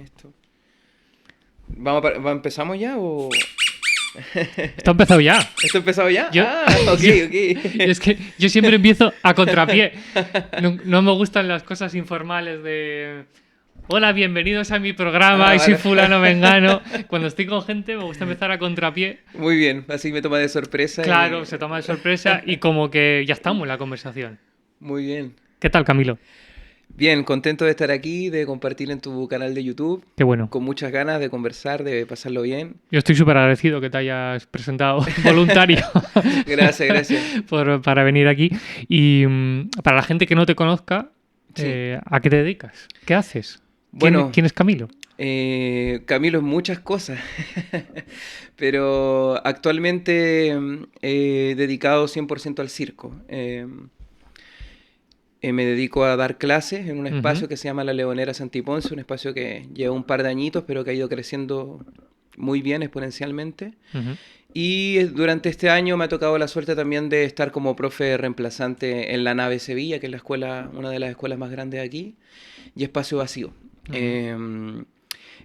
esto. ¿Empezamos ya o...? Esto ha empezado ya. ¿Esto ha empezado ya? Yo- Ok. Es que yo siempre empiezo a contrapié. No me gustan las cosas informales de... Hola, bienvenidos a mi programa, y soy Vale. fulano mengano. Cuando estoy con gente me gusta empezar a contrapié. Muy bien, así me toma de sorpresa Claro, y... se toma de sorpresa y como que ya estamos en la conversación. Muy bien. ¿Qué tal, Camilo? Bien, contento de estar aquí, de compartir en tu canal de YouTube, Qué bueno. con muchas ganas de conversar, de pasarlo bien. Yo estoy súper agradecido que te hayas presentado voluntario Gracias. para venir aquí. Y para la gente que no te conozca, Sí. ¿a qué te dedicas? ¿Qué haces? Bueno, ¿Quién es Camilo? Camilo es muchas cosas, pero actualmente he dedicado 100% al circo. Me dedico a dar clases en un Ujú, espacio que se llama La Leonera Santiponce, un espacio que lleva un par de añitos, pero que ha ido creciendo muy bien exponencialmente. ujú. Y durante este año me ha tocado la suerte también de estar como profe reemplazante en la nave Sevilla, que es la escuela, una de las escuelas más grandes de aquí, y espacio vacío. Ujú. Eh,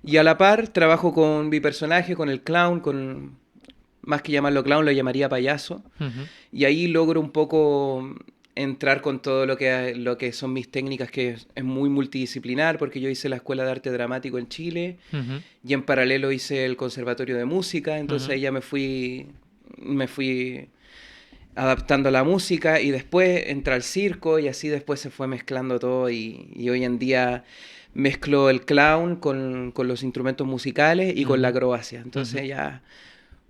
y a la par trabajo con mi personaje, con el clown, con más que llamarlo clown, lo llamaría payaso. Ujú, Y ahí logro un poco entrar con todo lo que son mis técnicas, que es muy multidisciplinar, porque yo hice la Escuela de Arte Dramático en Chile ujú, y en paralelo hice el Conservatorio de Música, entonces ujú. ahí ya me fui adaptando a la música y después entré al circo y así después se fue mezclando todo y hoy en día mezclo el clown con los instrumentos musicales y con la Ujú, acrobacia. ujú. Entonces ya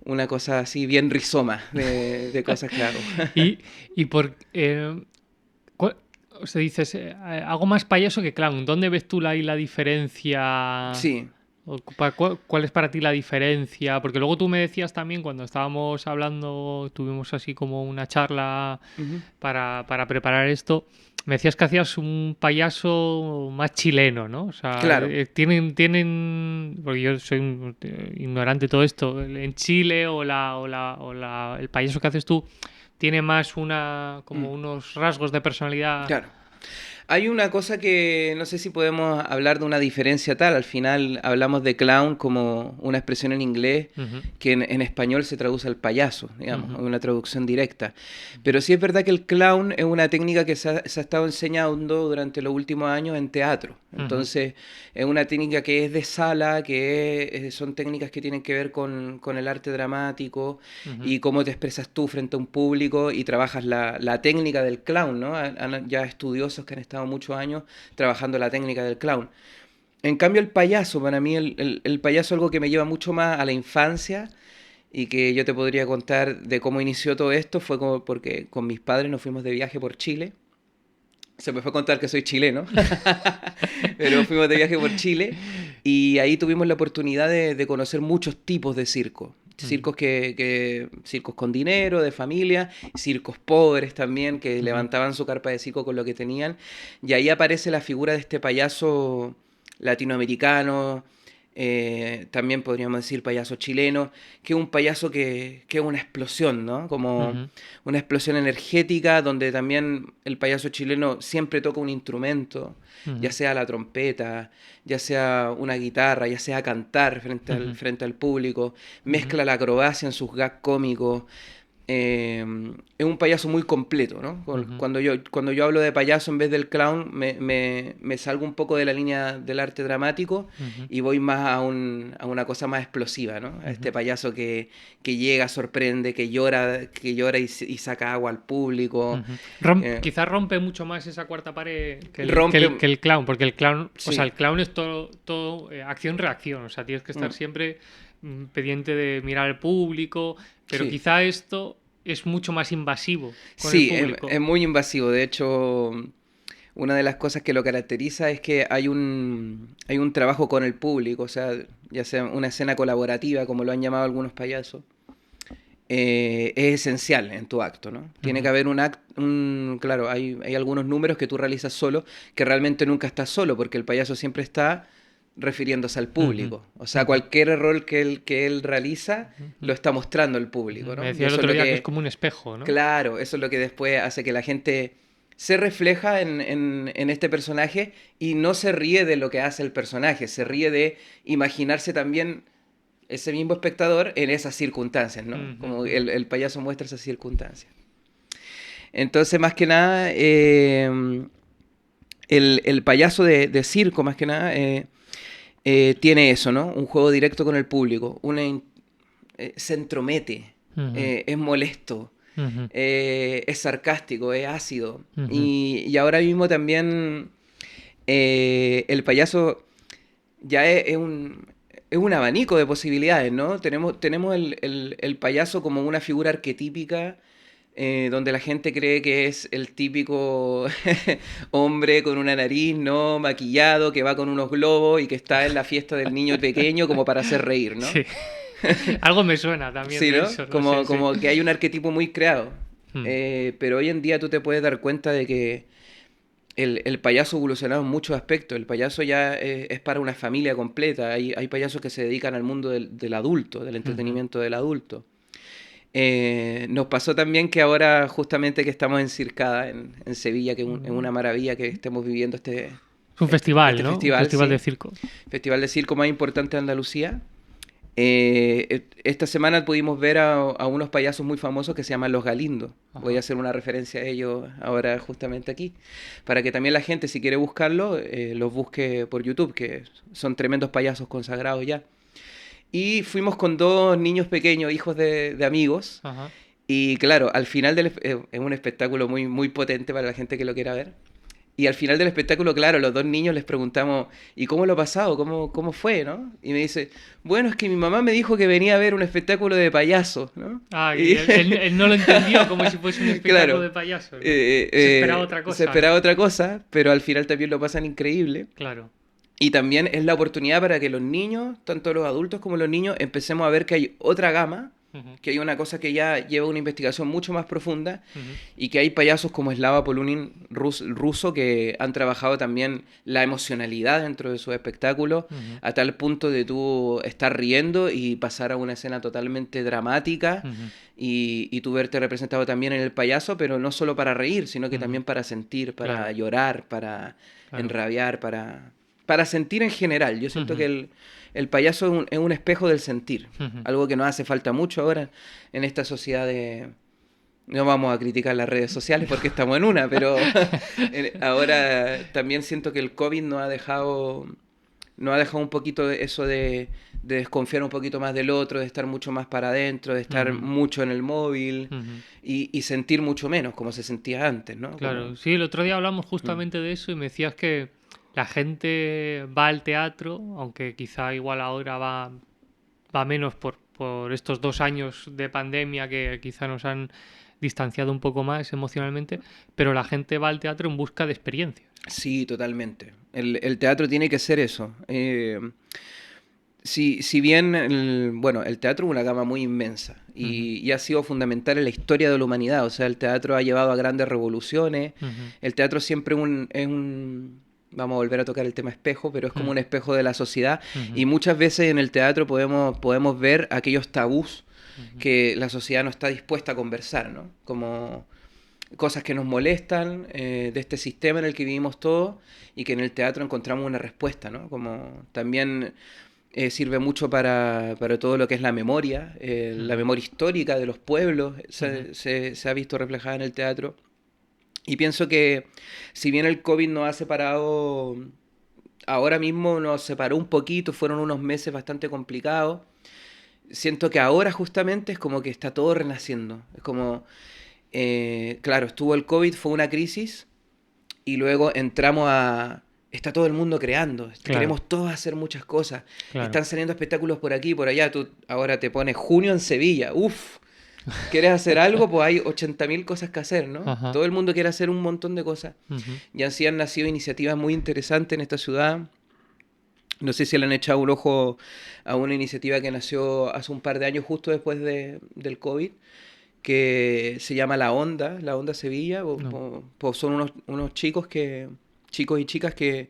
una cosa así bien rizoma de cosas que hago. Y, y por... o sea, dices, hago más payaso que clown. ¿Dónde ves tú ahí la diferencia? Sí. ¿Cuál es para ti la diferencia? Porque luego tú me decías también, cuando estábamos hablando, tuvimos así como una charla Ujú. para preparar esto, me decías que hacías un payaso más chileno, ¿no? O sea, Claro. porque yo soy ignorante de todo esto, en Chile el payaso que haces tú tiene más Mm, como unos rasgos de personalidad. claro. Hay una cosa que no sé si podemos hablar de una diferencia tal. Al final hablamos de clown como una expresión en inglés Ujú, que en español se traduce al payaso, digamos, ujú, una traducción directa. Pero sí es verdad que el clown es una técnica que se ha estado enseñando durante los últimos años en teatro. ujú, Entonces es una técnica que es de sala, son técnicas que tienen que ver con el arte dramático ujú, y cómo te expresas tú frente a un público y trabajas la técnica del clown, ¿no? Ya estudiosos que han estado muchos años trabajando la técnica del clown. En cambio, el payaso, para mí el payaso es algo que me lleva mucho más a la infancia y que yo te podría contar de cómo inició todo esto. Fue como porque con mis padres nos fuimos de viaje por Chile. Se me fue a contar que soy chileno, pero fuimos de viaje por Chile y ahí tuvimos la oportunidad de conocer muchos tipos de circos. ujú, Circos con dinero, de familia, circos pobres también, que ujú, levantaban su carpa de circo con lo que tenían. Y ahí aparece la figura de este payaso latinoamericano, también podríamos decir payaso chileno, que es un payaso que es una explosión, ¿no? Como ujú, una explosión energética donde también el payaso chileno siempre toca un instrumento, ya ujú, sea la trompeta, ya sea una guitarra, ya sea cantar ujú, frente al público, ujú, mezcla la acrobacia en sus gags cómicos. Es un payaso muy completo, ¿no? ujú, Cuando yo hablo de payaso en vez del clown, me salgo un poco de la línea del arte dramático ujú, y voy más a una cosa más explosiva, ¿no? A este ujú. payaso que llega, sorprende, que llora y saca agua al público. Ujú. eh, Quizás rompe mucho más esa cuarta pared rompe, que el clown, porque el clown, o sea, sí. el clown es todo acción-reacción, o sea, tienes que estar Mm, siempre pendiente de mirar al público, pero sí. quizá esto es mucho más invasivo con el Sí, público. es muy invasivo. De hecho, una de las cosas que lo caracteriza es que hay un trabajo con el público, o sea, ya sea una escena colaborativa, como lo han llamado algunos payasos, es esencial en tu acto, ¿no? Tiene que Ujú, haber claro, hay algunos números que tú realizas solo, que realmente nunca estás solo, porque el payaso siempre está refiriéndose al ujú, público. O sea, ujú, cualquier error que él realiza ujú, lo está mostrando al ujú. público, Me ¿no? Y decía el eso es otro lo día que es que, como un espejo, ¿no? claro, eso es lo que después hace que la gente se refleja en este personaje y no se ríe de lo que hace el personaje, se ríe de imaginarse también ese mismo espectador en esas circunstancias, ¿no? Como Ujú. el payaso muestra esas circunstancias. Entonces, más que nada, el payaso de circo, más que nada, tiene eso, ¿no? Un juego directo con el público, se entromete, Ujú. es molesto, Ujú. es sarcástico, es ácido. Ujú. Y ahora mismo también el payaso ya es un abanico de posibilidades, ¿no? Tenemos el payaso como una figura arquetípica donde la gente cree que es el típico hombre con una nariz, ¿no? Maquillado, que va con unos globos y que está en la fiesta del niño pequeño como para hacer reír, ¿no? Sí. Algo me suena también Sí, de ¿no? eso, no sé, sí. Como que hay un arquetipo muy creado. Mm. Pero hoy en día tú te puedes dar cuenta de que el payaso ha evolucionado en muchos aspectos. El payaso ya es para una familia completa. Hay payasos que se dedican al mundo del adulto, del Ujú. entretenimiento del adulto. Nos pasó también que ahora, justamente que estamos en Circada, en Sevilla, que es Mm. una maravilla que estemos viviendo Es un festival, este ¿no? Un festival, festival de sí. circo. Festival de circo más importante de Andalucía. Esta semana pudimos ver a unos payasos muy famosos que se llaman Los Galindos. Voy a Ajá. hacer una referencia a ellos ahora justamente aquí, para que también la gente, si quiere buscarlo, los busque por YouTube, que son tremendos payasos consagrados ya. Y fuimos con dos niños pequeños, hijos de amigos, Ajá. y claro, al final es un espectáculo muy, muy potente para la gente que lo quiera ver. Y al final del espectáculo, claro, los dos niños les preguntamos, ¿y cómo lo ha pasado? ¿Cómo fue, no? Y me dice, bueno, es que mi mamá me dijo que venía a ver un espectáculo de payasos, ¿no? Ah, y Y él no lo entendió como si fuese un espectáculo claro, de payasos, ¿no? Se esperaba otra se cosa, ¿no? esperaba otra cosa, pero al final también lo pasan increíble. Claro. Y también es la oportunidad para que los niños, tanto los adultos como los niños, empecemos a ver que hay otra gama, Ujú. que hay una cosa que ya lleva una investigación mucho más profunda Ujú. y que hay payasos como Slava Polunin ruso que han trabajado también la emocionalidad dentro de sus espectáculos Ujú. a tal punto de tú estar riendo y pasar a una escena totalmente dramática Ujú. y tú verte representado también en el payaso, pero no solo para reír, sino que Ujú. también para sentir, para Claro, llorar, para claro. enrabiar, para sentir en general. Yo siento que Ujú. el payaso es un espejo del sentir, Ujú. algo que nos hace falta mucho ahora en esta sociedad de... No vamos a criticar las redes sociales porque estamos en una, pero ahora también siento que el COVID nos ha dejado un poquito eso de desconfiar un poquito más del otro, de estar mucho más para adentro, de estar Ujú. mucho en el móvil Ujú. y sentir mucho menos como se sentía antes, ¿no? Claro, Como... sí, el otro día hablamos Mm. justamente de eso y me decías que la gente va al teatro, aunque quizá igual ahora va menos por estos 2 años de pandemia que quizá nos han distanciado un poco más emocionalmente, pero la gente va al teatro en busca de experiencias. Sí, totalmente. El teatro tiene que ser eso. Si bien bueno, el teatro es una gama muy inmensa Ujú. y ha sido fundamental en la historia de la humanidad, o sea, el teatro ha llevado a grandes revoluciones, Ujú. el teatro siempre es un, vamos a volver a tocar el tema espejo, pero es como Ujú. un espejo de la sociedad Ujú. y muchas veces en el teatro podemos ver aquellos tabús Ujú. que la sociedad no está dispuesta a conversar, ¿no? Como cosas que nos molestan de este sistema en el que vivimos todos y que en el teatro encontramos una respuesta, ¿no? Como también sirve mucho para todo lo que es la Ujú. memoria histórica de los pueblos, Ujú. se ha visto reflejada en el teatro. Y pienso que si bien el COVID nos ha separado, ahora mismo nos separó un poquito, fueron unos meses bastante complicados, siento que ahora justamente es como que está todo renaciendo. Es como, claro, estuvo el COVID, fue una crisis, y luego entramos a... Está todo el mundo creando, Claro, queremos todos hacer muchas cosas, claro. están saliendo espectáculos por aquí y por allá, tú ahora te pones junio en Sevilla, uff, ¿quieres hacer algo? Pues hay 80.000 cosas que hacer, ¿no? Ajá. Todo el mundo quiere hacer un montón de cosas. Ujú. Y así han nacido iniciativas muy interesantes en esta ciudad. No sé si le han echado un ojo a una iniciativa que nació hace un par de años justo después del COVID, que se llama La Onda Sevilla. No. Son unos chicos y chicas que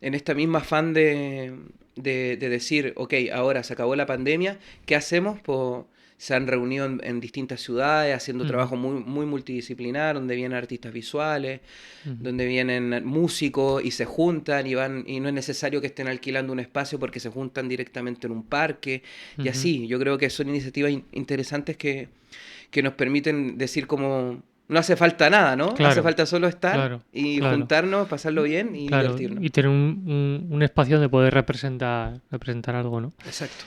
en esta misma afán de decir, ok, ahora se acabó la pandemia, ¿qué hacemos? Pues se han reunido en distintas ciudades haciendo Ujú, trabajo muy, muy multidisciplinar, donde vienen artistas visuales, ujú, donde vienen músicos y se juntan y van, y no es necesario que estén alquilando un espacio porque se juntan directamente en un parque y ujú. así. Yo creo que son iniciativas interesantes que nos permiten decir como no hace falta nada, ¿no? Hace Claro, falta solo estar claro, y claro. juntarnos, pasarlo bien y Claro, divertirnos. y tener un espacio donde poder representar algo, ¿no? Exacto.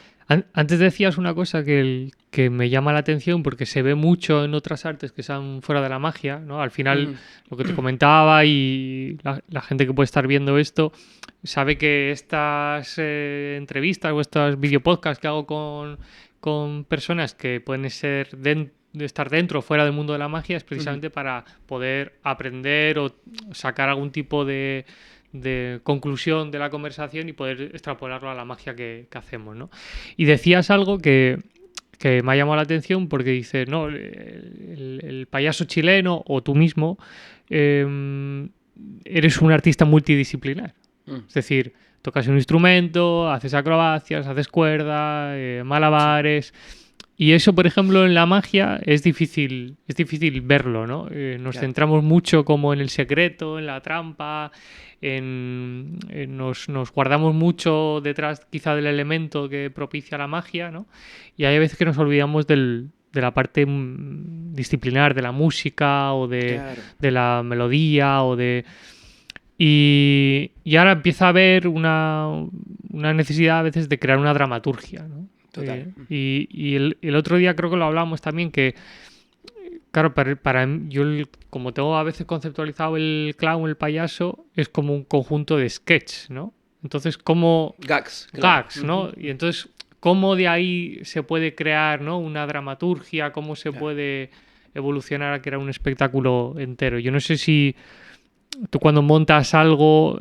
Antes decías una cosa que me llama la atención porque se ve mucho en otras artes que están fuera de la magia, ¿no? Al final, Ujú. lo que te comentaba y la gente que puede estar viendo esto sabe que estas entrevistas o estos videopodcasts que hago con personas que pueden ser de estar dentro o fuera del mundo de la magia es Ujú. precisamente para poder aprender o sacar algún tipo de conclusión de la conversación y poder extrapolarlo a la magia que hacemos, ¿no? Y decías algo que me ha llamado la atención porque dices, no, el payaso chileno o tú mismo eres un artista multidisciplinar. Mm. Es decir, tocas un instrumento, haces acrobacias, haces cuerda, Sí. malabares. Y eso, por ejemplo, en la magia es difícil verlo, ¿no? Nos Claro. centramos mucho como en el secreto, en la trampa, nos guardamos mucho detrás quizá del elemento que propicia la magia, ¿no? Y hay veces que nos olvidamos de la parte disciplinar, de la música o Claro. de la melodía o de... Y ahora empieza a haber una necesidad a veces de crear una dramaturgia, ¿no? Total. Y el otro día creo que lo hablamos también, que claro, yo como tengo a veces conceptualizado el clown, el payaso, es como un conjunto de sketch, ¿no? Entonces, como Gags, claro. gags, Ujú. ¿no? Y entonces, ¿cómo de ahí se puede crear, ¿no? Una dramaturgia? ¿Cómo se Claro. puede evolucionar a crear un espectáculo entero? Yo no sé si tú cuando montas algo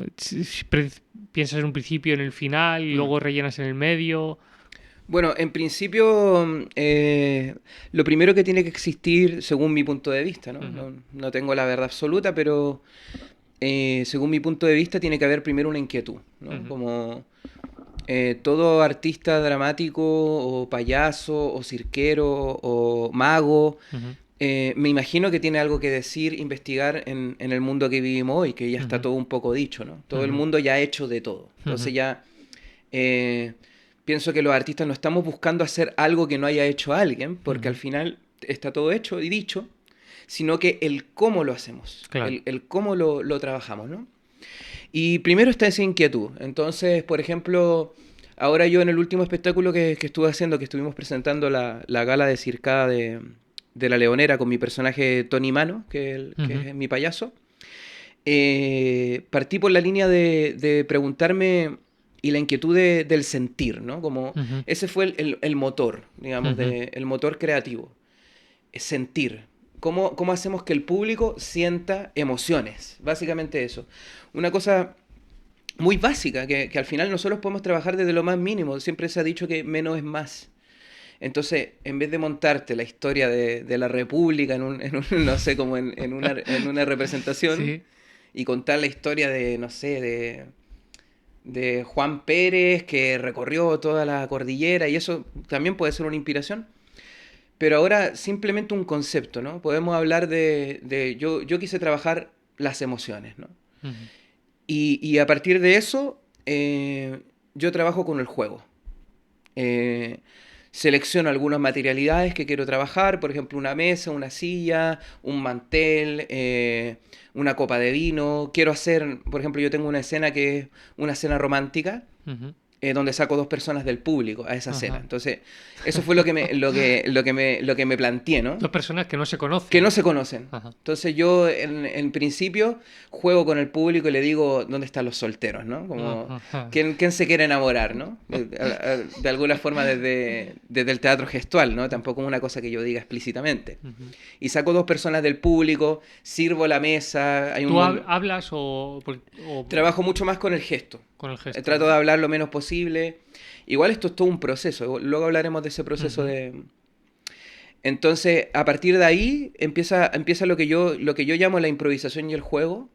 piensas en un principio, en el final y Mm. luego rellenas en el medio. Bueno, en principio, lo primero que tiene que existir, según mi punto de vista, ¿no? Ujú, No tengo la verdad absoluta, pero según mi punto de vista, tiene que haber primero una inquietud, ¿no? ujú, Como todo artista dramático, o payaso, o cirquero, o mago, ujú, me imagino que tiene algo que decir, investigar en el mundo que vivimos hoy, que ya está ujú, todo un poco dicho, ¿no? Todo el ujú, mundo ya ha hecho de todo. ujú, Entonces ya eh, pienso que los artistas no estamos buscando hacer algo que no haya hecho alguien, porque al ujú. final está todo hecho y dicho, sino que el cómo lo hacemos, Claro. el cómo lo trabajamos, ¿no? Y primero está esa inquietud. Entonces, por ejemplo, ahora yo en el último espectáculo que estuve haciendo, que estuvimos presentando la gala de circada de La Leonera con mi personaje Tony Mano, Ujú, que es mi payaso, partí por la línea de preguntarme y la inquietud del sentir, ¿no? Como ujú, ese fue el motor, digamos, ujú, el motor creativo, es sentir. ¿Cómo hacemos que el público sienta emociones? Básicamente eso. Una cosa muy básica, que al final nosotros podemos trabajar desde lo más mínimo. Siempre se ha dicho que menos es más. Entonces, en vez de montarte la historia de la República no sé, como en una representación, Sí. y contar la historia de, no sé, de Juan Pérez que recorrió toda la cordillera, y eso también puede ser una inspiración. Pero ahora simplemente un concepto, ¿no? Podemos hablar yo quise trabajar las emociones, ¿no? Ujú, Y a partir de eso, yo trabajo con el juego. Eh, Selecciono algunas materialidades que quiero trabajar, por ejemplo, una mesa, una silla, un mantel, una copa de vino. Quiero hacer, por ejemplo, yo tengo una escena que es una escena romántica, ujú, donde saco dos personas del público a esa cena. ajá. Entonces, eso fue lo que me planteé, ¿no? Dos personas que no se Que no conocen. se conocen. Ajá. Entonces yo en principio juego con el público y le digo dónde están los solteros, ¿no? Como Ajá. quién se quiere enamorar, ¿no? De alguna forma desde el teatro gestual, ¿no? Tampoco es una cosa que yo diga explícitamente. Ujú. Y saco dos personas del público, sirvo la mesa, hay un ¿Tú hablas o trabajo mucho más con el gesto. con el gesto, Trato ¿no? de hablar lo menos posible. Igual esto es todo un proceso. Luego hablaremos de ese proceso Ujú, de, entonces, a partir de ahí empieza lo que yo llamo la improvisación y el juego,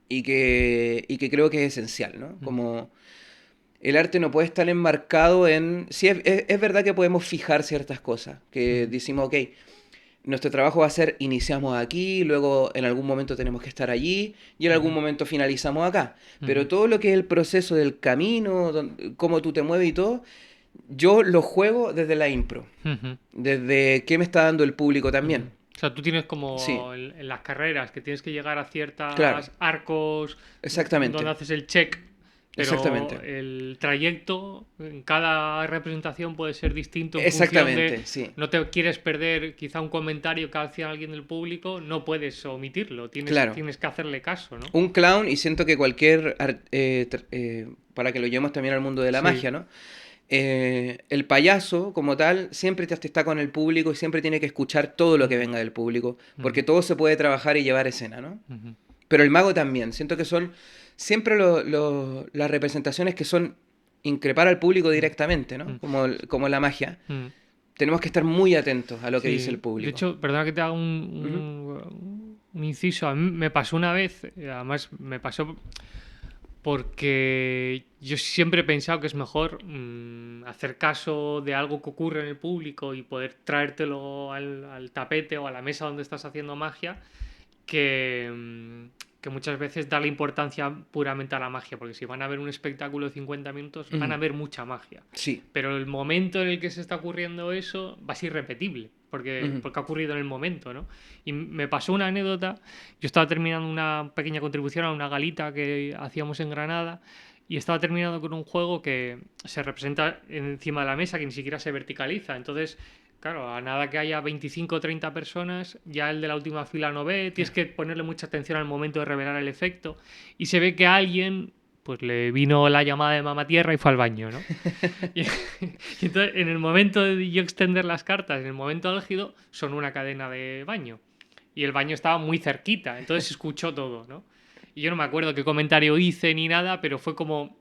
y que creo que es esencial, ¿no? ujú, Como el arte no puede estar enmarcado en... Sí, es verdad que podemos fijar ciertas cosas, que decimos, ok, nuestro trabajo va a ser, iniciamos aquí, luego en algún momento tenemos que estar allí y en algún momento finalizamos acá. Pero todo lo que es el proceso del camino, cómo tú te mueves y todo, yo lo juego desde la impro, Ujú. desde qué me está dando el público Ujú. también. O sea, tú tienes Sí, como en las carreras que tienes que llegar a claro, ciertos arcos donde exactamente, haces el check, pero exactamente. el trayecto en cada representación puede ser distinto en función de... Exactamente, sí. No te quieres perder quizá un comentario que hace alguien del público, no puedes omitirlo, Claro. tienes que hacerle caso, ¿no? Un clown, y siento que cualquier, para que lo llevemos también al mundo de la Sí. magia, ¿no? El payaso, como tal, siempre te está con el público y siempre tiene que escuchar todo lo que Ujú, venga del público, porque ujú, todo se puede trabajar y llevar escena, ¿no? ujú. Pero el mago también, siento que son siempre las representaciones que son increpar al público Mm, directamente, ¿no? mm, Como la magia. mm. Tenemos que estar muy atentos a lo que dice el Sí, de público. hecho, perdona que te haga Ujú, un inciso. A mí me pasó una vez, además me pasó porque yo siempre he pensado que es mejor hacer caso de algo que ocurre en el público y poder traértelo al tapete o a la mesa donde estás haciendo magia que, que muchas veces da la importancia puramente a la magia, porque si van a ver un espectáculo de 50 minutos, van ujú. a ver mucha magia. Sí. Pero el momento en el que se está ocurriendo eso va a ser irrepetible, Ujú, porque ha ocurrido en el momento, ¿no? Y me pasó una anécdota, yo estaba terminando una pequeña contribución a una galita que hacíamos en Granada y estaba terminando con un juego que se representa encima de la mesa, que ni siquiera se verticaliza. Entonces, claro, a nada que haya 25 o 30 personas, ya el de la última fila no ve, tienes que ponerle mucha atención al momento de revelar el efecto y se ve que a alguien pues le vino la llamada de mamá tierra y fue al baño, ¿no? Y, y entonces, en el momento de yo extender las cartas, en el momento álgido, sonó una cadena de baño. Y el baño estaba muy cerquita, entonces se escuchó todo, ¿no? Y yo no me acuerdo qué comentario hice ni nada, pero fue como,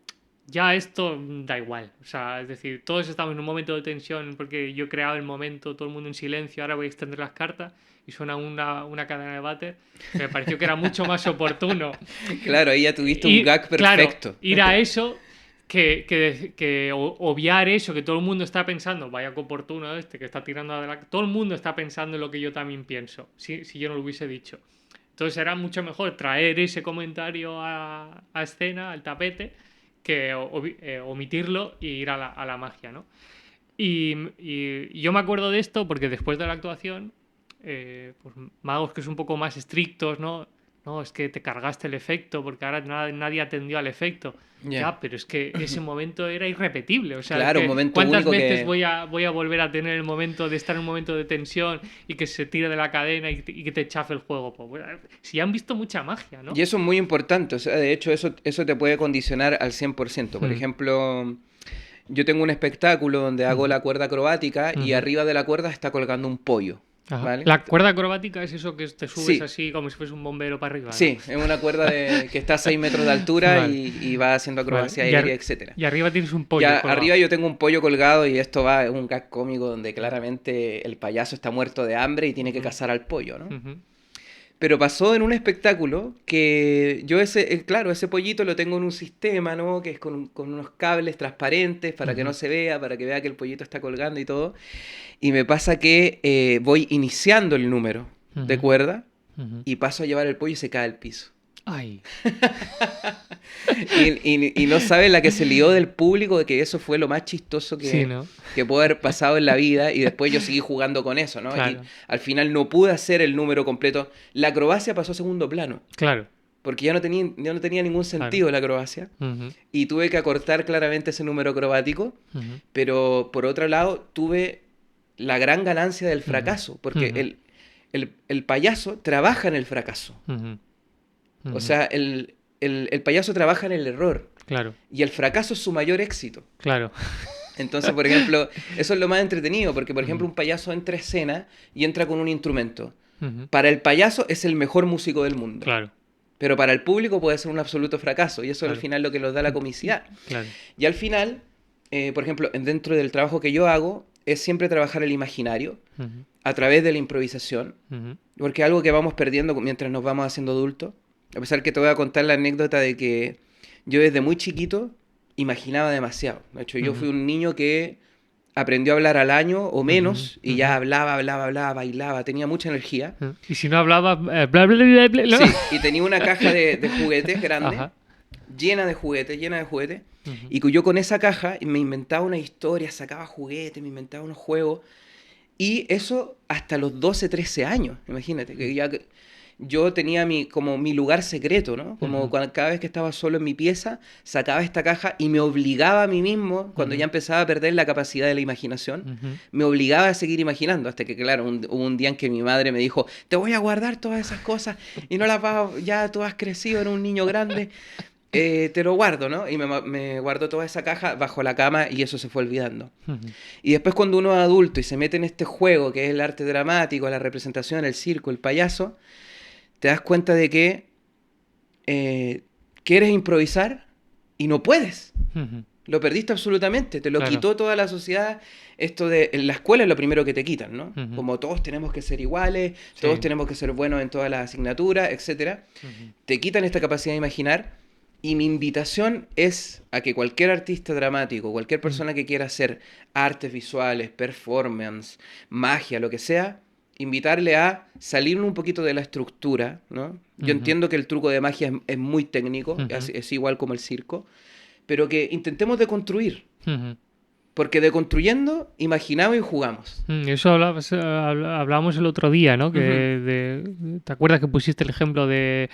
ya esto da igual. O sea, es decir, todos estamos en un momento de tensión porque yo he creado el momento, todo el mundo en silencio, ahora voy a extender las cartas y suena una cadena de váter, que me pareció que era mucho más oportuno claro, ahí ya tuviste un y gag claro, perfecto. ir a eso que obviar eso, que todo el mundo está pensando, vaya oportuno este que está tirando adelante, todo el mundo está pensando en lo que yo también pienso, si yo no lo hubiese dicho. Entonces era mucho mejor traer ese comentario a escena, al tapete, que omitirlo y ir a la magia, ¿no? Y yo me acuerdo de esto porque después de la actuación, pues magos que son un poco más estrictos, ¿no? No, es que te cargaste el efecto porque ahora nadie atendió al efecto. Ya. Ya, pero es que ese momento era irrepetible. O sea, es Claro, un que momento ¿cuántas único veces que... voy a volver a tener el momento de estar en un momento de tensión y que se tire de la cadena y que te chafe el juego? Pues, bueno, si han visto mucha magia, ¿no? Y eso es muy importante, o sea, de hecho eso te puede condicionar al 100%. Por Mm, ejemplo, yo tengo un espectáculo donde hago ujú, la cuerda acrobática y ujú. arriba de la cuerda está colgando un pollo, Ajá. ¿vale? La cuerda acrobática es eso que te subes Sí, así como si fuese un bombero para arriba, ¿no? sí, es una cuerda que está a 6 metros de altura Vale, y va haciendo vale. acrobacia aérea, etcétera. Y arriba tienes un pollo Ya colgado. arriba yo tengo un pollo colgado y esto va, es un gag cómico donde claramente el payaso está muerto de hambre y tiene que Ujú, cazar al pollo, ¿no? ujú, Pero pasó en un espectáculo que yo claro, ese pollito lo tengo en un sistema, ¿no? Que es con unos cables transparentes para que no ujú, se vea, para que vea que el pollito está colgando y todo. Y me pasa que voy iniciando el número de ujú, cuerda ujú. y paso a llevar el pollo y se cae al piso. Ay. Y no sabe la que se lió del público de que eso fue lo más chistoso Sí, ¿no? que pudo haber pasado en la vida y después yo seguí jugando con eso, ¿no? Y Claro, al final no pude hacer el número completo. La acrobacia pasó a segundo plano, claro, porque ya no tenía ningún claro. sentido la acrobacia Ujú, y tuve que acortar claramente ese número acrobático, ujú, pero por otro lado tuve la gran ganancia del ujú, fracaso, porque ujú, el payaso trabaja en el fracaso. ujú, O ujú. sea, el payaso trabaja en el error Claro, y el fracaso es su mayor éxito. claro. Entonces, por ejemplo, eso es lo más entretenido, porque, por ejemplo, Ujú, un payaso entra a escena y entra con un instrumento. ujú, Para el payaso es el mejor músico del mundo, claro, pero para el público puede ser un absoluto fracaso, y eso es al claro. final lo que nos da la comicidad. Claro. Y al final, por ejemplo, dentro del trabajo que yo hago, es siempre trabajar el imaginario Ujú, a través de la improvisación, ujú, porque es algo que vamos perdiendo mientras nos vamos haciendo adultos. A pesar que te voy a contar la anécdota de que yo desde muy chiquito imaginaba demasiado. De hecho, yo Ujú, fui un niño que aprendió a hablar al año o ujú, menos y ya ujú. hablaba, bailaba, tenía mucha energía. Y si no hablaba, bla, bla, bla, bla, ¿no? Sí, y tenía una caja de juguetes grande, Ajá. llena de juguetes, Ujú, y que yo con esa caja me inventaba una historia, sacaba juguetes, me inventaba unos juegos, y eso hasta los 12 13 años, imagínate, que ya yo tenía como mi lugar secreto, ¿no? Como ujú, cada vez que estaba solo en mi pieza, sacaba esta caja y me obligaba a mí mismo, cuando ya ujú, empezaba a perder la capacidad de la imaginación, ujú. me obligaba a seguir imaginando, hasta que, claro, hubo un día en que mi madre me dijo, te voy a guardar todas esas cosas y no las vas, ya tú has crecido, eres un niño grande, te lo guardo, ¿no? Y me guardó toda esa caja bajo la cama y eso se fue olvidando. Ujú, Y después cuando uno es adulto y se mete en este juego que es el arte dramático, la representación, el circo, el payaso, te das cuenta de que quieres improvisar y no puedes. ujú. Lo perdiste absolutamente, te lo Claro. quitó toda la sociedad. Esto de en la escuela es lo primero que te quitan, ¿no? Ujú. Como todos tenemos que ser iguales, todos Sí. tenemos que ser buenos en todas las asignaturas, etcétera. Ujú, Te quitan esta capacidad de imaginar. Y mi invitación es a que cualquier artista dramático, cualquier ujú, persona que quiera hacer artes visuales, performance, magia, lo que sea, invitarle a salir un poquito de la estructura, ¿no? Yo ujú, entiendo que el truco de magia es muy técnico, ujú, es igual como el circo, pero que intentemos deconstruir, ujú. porque deconstruyendo, imaginamos y jugamos. Eso hablábamos el otro día, ¿no? Ujú, ¿Te acuerdas que pusiste el ejemplo de,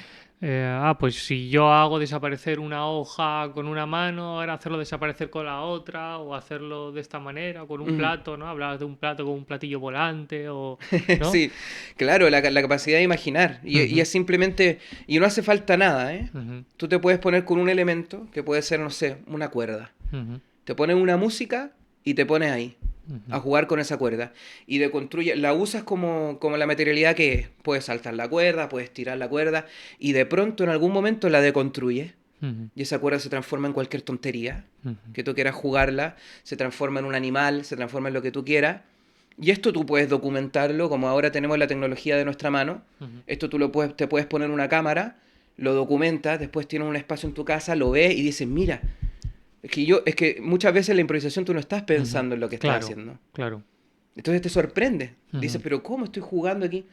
pues si yo hago desaparecer una hoja con una mano, ahora hacerlo desaparecer con la otra, o hacerlo de esta manera, o con un ujú. plato, ¿no? Hablabas de un plato con un platillo volante, o, ¿no? Sí, claro, la capacidad de imaginar. Y Ujú, es simplemente, y no hace falta nada, ¿eh? ujú, Tú te puedes poner con un elemento que puede ser, no sé, una cuerda. ujú, Te pones una música y te pones ahí a ujú, jugar con esa cuerda. Y deconstruye, la usas como la materialidad que es. Puedes saltar la cuerda, puedes tirar la cuerda y de pronto en algún momento la deconstruyes. ujú, Y esa cuerda se transforma en cualquier tontería ujú, que tú quieras jugarla, se transforma en un animal, se transforma en lo que tú quieras. Y esto tú puedes documentarlo, como ahora tenemos la tecnología de nuestra mano. ujú, Esto tú te puedes poner una cámara, lo documentas, después tienes un espacio en tu casa, lo ves y dices, mira, es que muchas veces en la improvisación tú no estás ujú. pensando en lo que estás Claro, haciendo. claro. Entonces te sorprende. Dices, Ujú, pero ¿cómo estoy jugando aquí?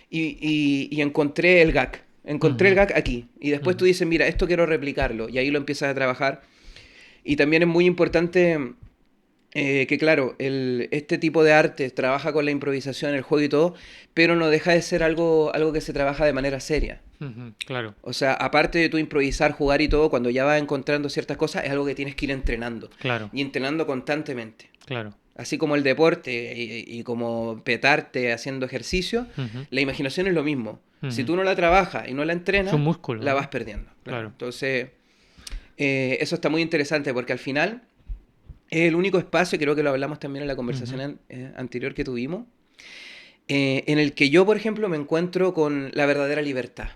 Y encontré el gag. Encontré el ujú, gag aquí. Y después ujú, tú dices, mira, esto quiero replicarlo. Y ahí lo empiezas a trabajar. Y también es muy importante que, claro, este tipo de arte trabaja con la improvisación, el juego y todo, pero no deja de ser algo que se trabaja de manera seria. ujú. Claro, O sea, aparte de tú improvisar, jugar y todo, cuando ya vas encontrando ciertas cosas, es algo que tienes que ir entrenando. claro, Y entrenando constantemente. claro. Así como el deporte y como petarte haciendo ejercicio, Ujú, la imaginación es lo mismo. Si ujú. tú no la trabajas y no la Es un entrenas, músculo, la vas ¿no? perdiendo. Claro. Claro. Entonces, eso está muy interesante porque al final es el único espacio, creo que lo hablamos también en la Ujú, conversación anterior que tuvimos, en el que yo, por ejemplo, me encuentro con la verdadera libertad.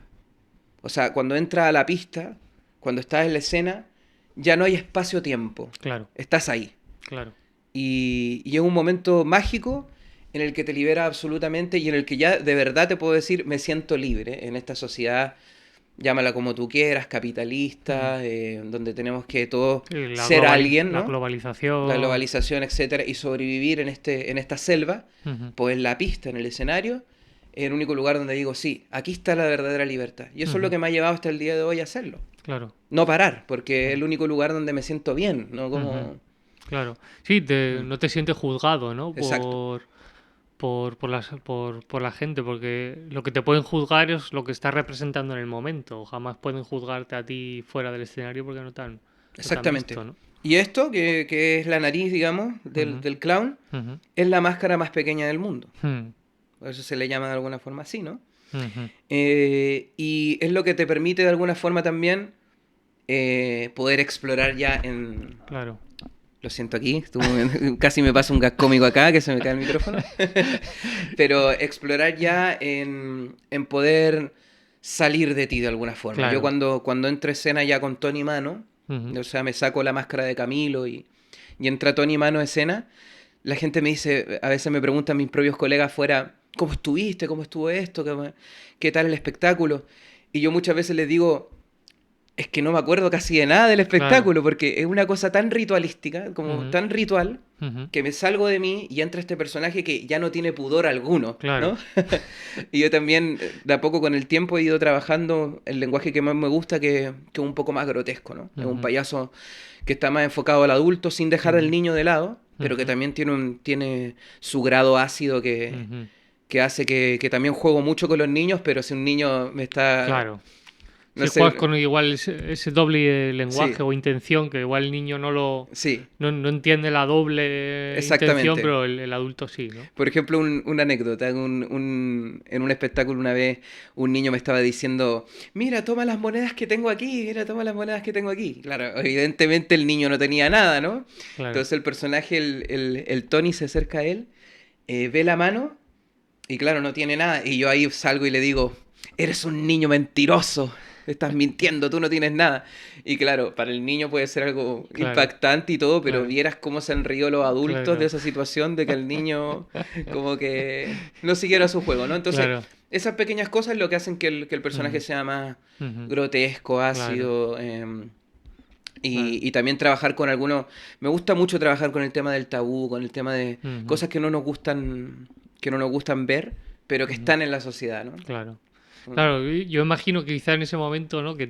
O sea, cuando entras a la pista, cuando estás en la escena, ya no hay espacio-tiempo. claro, Estás ahí. claro. Y es un momento mágico en el que te libera absolutamente y en el que ya de verdad te puedo decir, me siento libre en esta sociedad, llámala como tú quieras, Mm. capitalista, donde tenemos que todos Sí, ser alguien, la ¿no? La globalización. globalización, etcétera, y sobrevivir en esta selva, Ujú, pues en la pista, en el escenario, es el único lugar donde digo, sí, aquí está la verdadera libertad. Y eso es lo ujú, que me ha llevado hasta el día de hoy a hacerlo. claro, No parar, porque es claro. el único lugar donde me siento bien, ¿no? Ujú, Como... claro. Sí, Mm, no te sientes juzgado, ¿no? exacto. Por la gente, porque lo que te pueden juzgar es lo que estás representando en el momento. Jamás pueden juzgarte a ti fuera del escenario porque no te han Exactamente. visto, ¿no? Y esto, que es la nariz, digamos, Ujú, del clown, ujú, es la máscara más pequeña del mundo. ujú, Por eso se le llama de alguna forma así, ¿no? ujú. Y es lo que te permite de alguna forma también poder explorar ya en... Claro. Lo siento aquí, casi me pasa un gas cómico acá, que se me cae el micrófono. Pero explorar ya en poder salir de ti de alguna forma. Yo Claro. cuando entro a escena ya con Tony Mano, Ujú, o sea, me saco la máscara de Camilo y entra Tony Mano a escena, la gente me dice, a veces me preguntan mis propios colegas fuera, ¿cómo estuviste? ¿Cómo estuvo esto? ¿Qué tal el espectáculo? Y yo muchas veces les digo, Es que no me acuerdo casi de nada del Claro. espectáculo, porque es una cosa tan ritualística, como Ujú, tan ritual, ujú, que me salgo de mí y entra este personaje que ya no tiene pudor alguno, claro. ¿no? Y yo también, de a poco con el tiempo, he ido trabajando el lenguaje que más me gusta, que es un poco más grotesco, ¿no? Es un Ujú, payaso que está más enfocado al adulto sin dejar al ujú, niño de lado, pero que ujú, también tiene su grado ácido ujú. que hace que también juego mucho con los niños, pero si un niño me está, Claro. no Si juegas sé, con igual ese doble sí, lenguaje o intención, que igual el niño sí, no entiende la doble intención, exactamente. pero el adulto sí, ¿no? Por ejemplo, una anécdota. En un espectáculo una vez un niño me estaba diciendo, mira, toma las monedas que tengo aquí, mira, toma las monedas que tengo aquí. Claro, evidentemente el niño no tenía nada, ¿no? Claro. Entonces el personaje, el Tony, se acerca a él, ve la mano y claro, no tiene nada. Y yo ahí salgo y le digo, eres un niño mentiroso, estás mintiendo, tú no tienes nada. Y claro, para el niño puede ser algo Claro, impactante y todo, pero claro, vieras cómo se han reído los adultos de claro. esa situación de que el niño como que no siguiera su juego, ¿no? Entonces, Claro. esas pequeñas cosas es lo que hacen que el personaje Ujú, sea más ujú, grotesco, claro, ácido. claro. Y también trabajar con algunos. Me gusta mucho trabajar con el tema del tabú, con el tema de Ujú, cosas que no nos gustan ver, pero que ujú, están en la sociedad, ¿no? claro. Mm. Claro, y yo imagino que quizá en ese momento, ¿no? Que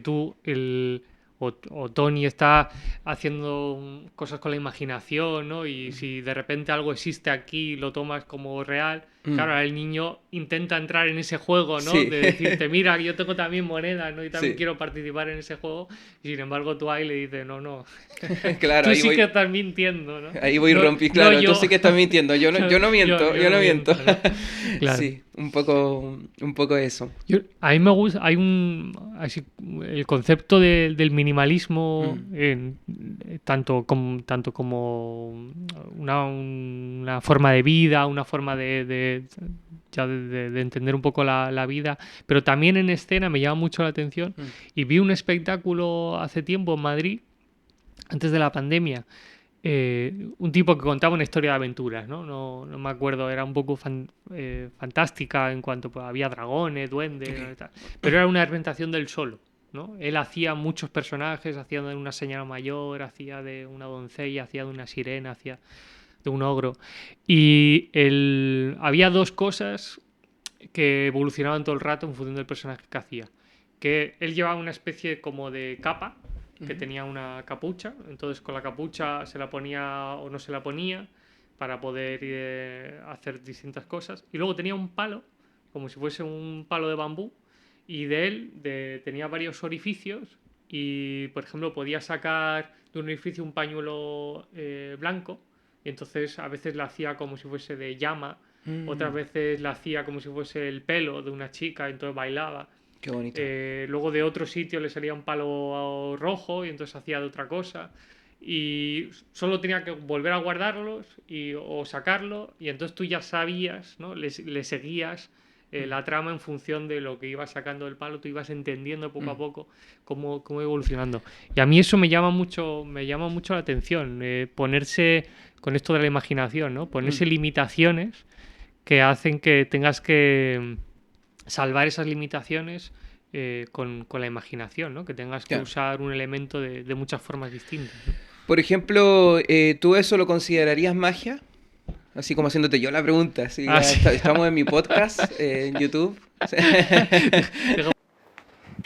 o Tony está haciendo cosas con la imaginación, ¿no? Y si de repente algo existe aquí y lo tomas como real, Mm. claro, ahora el niño intenta entrar en ese juego, ¿no? Sí, De decirte, mira, yo tengo también monedas, ¿no? Y también sí. quiero participar en ese juego. Y sin embargo tú ahí le dices, no, no, Claro, tú sí que estás mintiendo, ¿no? ahí voy No, rompi, no claro, tú yo. sí que estás mintiendo, Yo, yo yo no no miento. miento, ¿no? Claro. Sí, un poco eso. A mí me gusta, hay el concepto del minimalismo Mm, tanto como una forma de vida, una forma de entender un poco la vida, pero también en escena me llama mucho la atención mm, y vi un espectáculo hace tiempo en Madrid, antes de la pandemia, un tipo que contaba una historia de aventuras, ¿no? No me acuerdo, era un poco fantástica en cuanto pues, había dragones, duendes, ¿no? ok. Y tal. Pero era una representación del solo, ¿no? Él hacía muchos personajes, hacía de una señora mayor, hacía de una doncella, hacía de una sirena, hacía de un ogro. Y había dos cosas que evolucionaban todo el rato en función del personaje que hacía. Que él llevaba una especie como de capa, que Ujú. tenía una capucha, entonces con la capucha se la ponía o no se la ponía para poder hacer distintas cosas. Y luego tenía un palo, como si fuese un palo de bambú, y de él tenía varios orificios y, por ejemplo, podía sacar de un orificio un pañuelo blanco y entonces a veces la hacía como si fuese de llama, otras Mm, veces la hacía como si fuese el pelo de una chica, y entonces bailaba. qué bonito. Luego de otro sitio le salía un palo rojo y entonces hacía de otra cosa. Y solo tenía que volver a guardarlos o sacarlo y entonces tú ya sabías, ¿no? Le seguías Mm, la trama en función de lo que ibas sacando del palo, tú ibas entendiendo poco a mm, poco cómo iba evolucionando. Y a mí eso me llama mucho la atención, ponerse con esto de la imaginación, ¿no? mm, Ponerse limitaciones que hacen que tengas que salvar esas limitaciones con la imaginación, ¿no? Que tengas que claro. usar un elemento de muchas formas distintas, ¿no? Por ejemplo, ¿tú eso lo considerarías magia? Así como haciéndote yo la pregunta. Así Ah, ya sí. estamos en mi podcast en YouTube.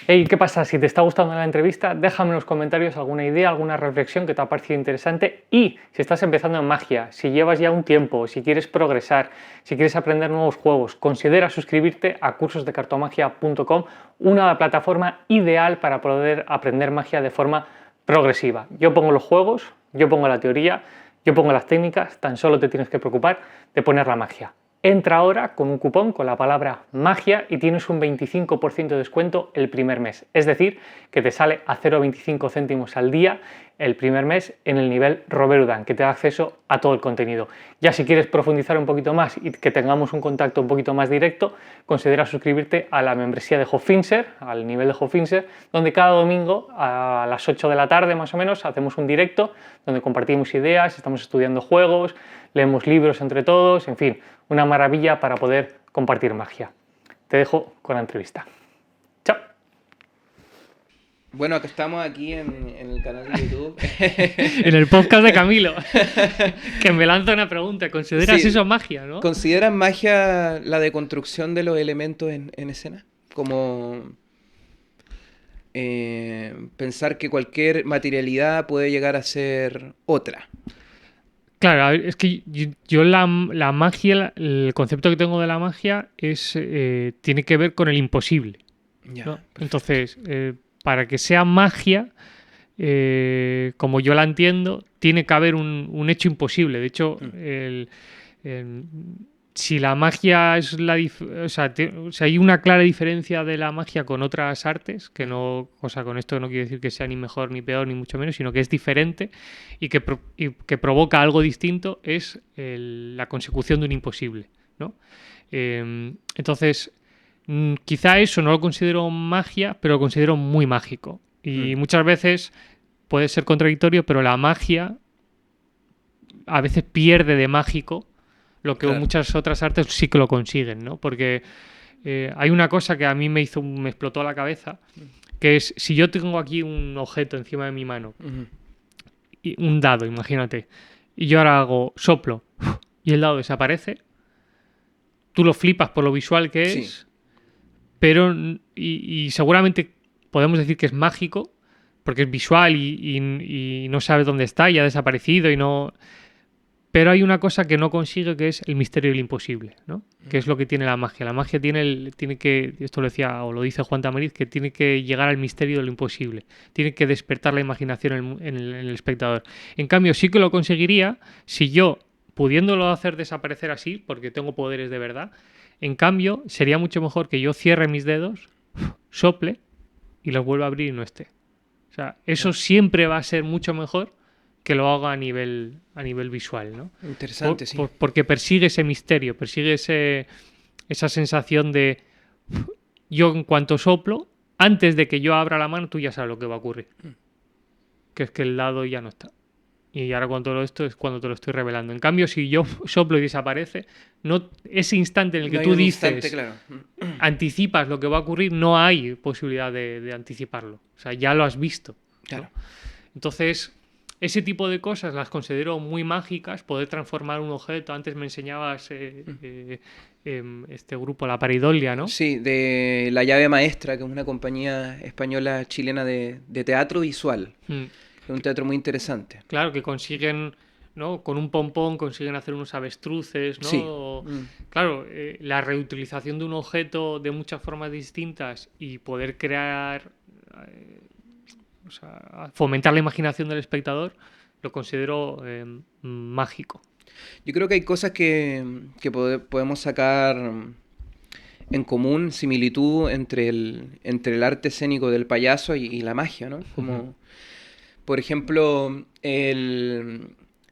Hey, ¿qué pasa? Si te está gustando la entrevista, déjame en los comentarios alguna idea, alguna reflexión que te ha parecido interesante y si estás empezando en magia, si llevas ya un tiempo, si quieres progresar, si quieres aprender nuevos juegos, considera suscribirte a cursosdecartomagia.com, una plataforma ideal para poder aprender magia de forma progresiva. Yo pongo los juegos, yo pongo la teoría, yo pongo las técnicas, tan solo te tienes que preocupar de poner la magia. Entra ahora con un cupón con la palabra magia y tienes un 25% de descuento el primer mes. Es decir, que te sale a 0,25 céntimos al día el primer mes en el nivel Roberudan, que te da acceso a todo el contenido. Ya si quieres profundizar un poquito más y que tengamos un contacto un poquito más directo, considera suscribirte a la membresía de Hoffinser, al nivel de Hoffinser, donde cada domingo a las 8 de la tarde más o menos hacemos un directo donde compartimos ideas, estamos estudiando juegos, leemos libros entre todos, en fin, una maravilla para poder compartir magia. Te dejo con la entrevista. Chao. Bueno, acá estamos aquí en el canal de YouTube. En el podcast de Camilo, que me lanza una pregunta. ¿Consideras Sí, eso magia, no? ¿consideras magia la deconstrucción de los elementos en escena? Como pensar que cualquier materialidad puede llegar a ser otra. Claro, a ver, es que yo la magia, el concepto que tengo de la magia es tiene que ver con el imposible, ¿no? Ya, perfecto. Entonces, para que sea magia, como yo la entiendo, tiene que haber un hecho imposible. De hecho, Mm, el- si la magia es o sea, o sea, hay una clara diferencia de la magia con otras artes, que mm, no, o sea, con esto no quiere decir que sea ni mejor ni peor, ni mucho menos, sino que es diferente y que provoca algo distinto, es la consecución de un imposible, ¿no? Entonces, quizá eso no lo considero magia, pero lo considero muy mágico. Y mm, muchas veces puede ser contradictorio, pero la magia a veces pierde de mágico lo que claro. muchas otras artes sí que lo consiguen, ¿no? Porque hay una cosa que a mí me explotó la cabeza, Mm, que es si yo tengo aquí un objeto encima de mi mano, ujú, un dado, imagínate, y yo ahora hago soplo y el dado desaparece, tú lo flipas por lo visual que sí, es, pero y seguramente podemos decir que es mágico porque es visual y no sabes dónde está y ha desaparecido y no. Pero hay una cosa que no consigue, que es el misterio del imposible, ¿no? Que es mm, lo que tiene la magia. La magia tiene que, esto lo decía o lo dice Juan Tamariz, que tiene que llegar al misterio de lo imposible. Tiene que despertar la imaginación en el espectador. En cambio, sí que lo conseguiría si yo, pudiéndolo hacer desaparecer así, porque tengo poderes de verdad, en cambio, sería mucho mejor que yo cierre mis dedos, sople y los vuelva a abrir y no esté. O sea, eso claro. siempre va a ser mucho mejor que lo haga a nivel visual, ¿no? Interesante, sí. Porque persigue ese misterio, persigue esa sensación de yo en cuanto soplo, antes de que yo abra la mano, tú ya sabes lo que va a ocurrir, Mm. que es que el dado ya no está. Y ahora cuando lo esto es cuando te lo estoy revelando. En cambio, si yo soplo y desaparece, no, ese instante en el No que hay tú un instante, dices, claro. anticipas lo que va a ocurrir, no hay posibilidad de anticiparlo. O sea, ya lo has visto, Claro. ¿no? Entonces, ese tipo de cosas las considero muy mágicas, poder transformar un objeto. Antes me enseñabas Mm. este grupo, la Pareidolia, ¿no? Sí, de La Llave Maestra, que es una compañía española chilena de teatro visual. Mm. Es un teatro muy interesante. Claro, que consiguen, ¿no? Con un pompón consiguen hacer unos avestruces, ¿no? Sí. Mm. Claro, la reutilización de un objeto de muchas formas distintas y poder crear, eh, o sea, fomentar la imaginación del espectador, lo considero mágico. Yo creo que hay cosas que podemos sacar en común, similitud entre el arte escénico del payaso y la magia, ¿no? Como, por ejemplo,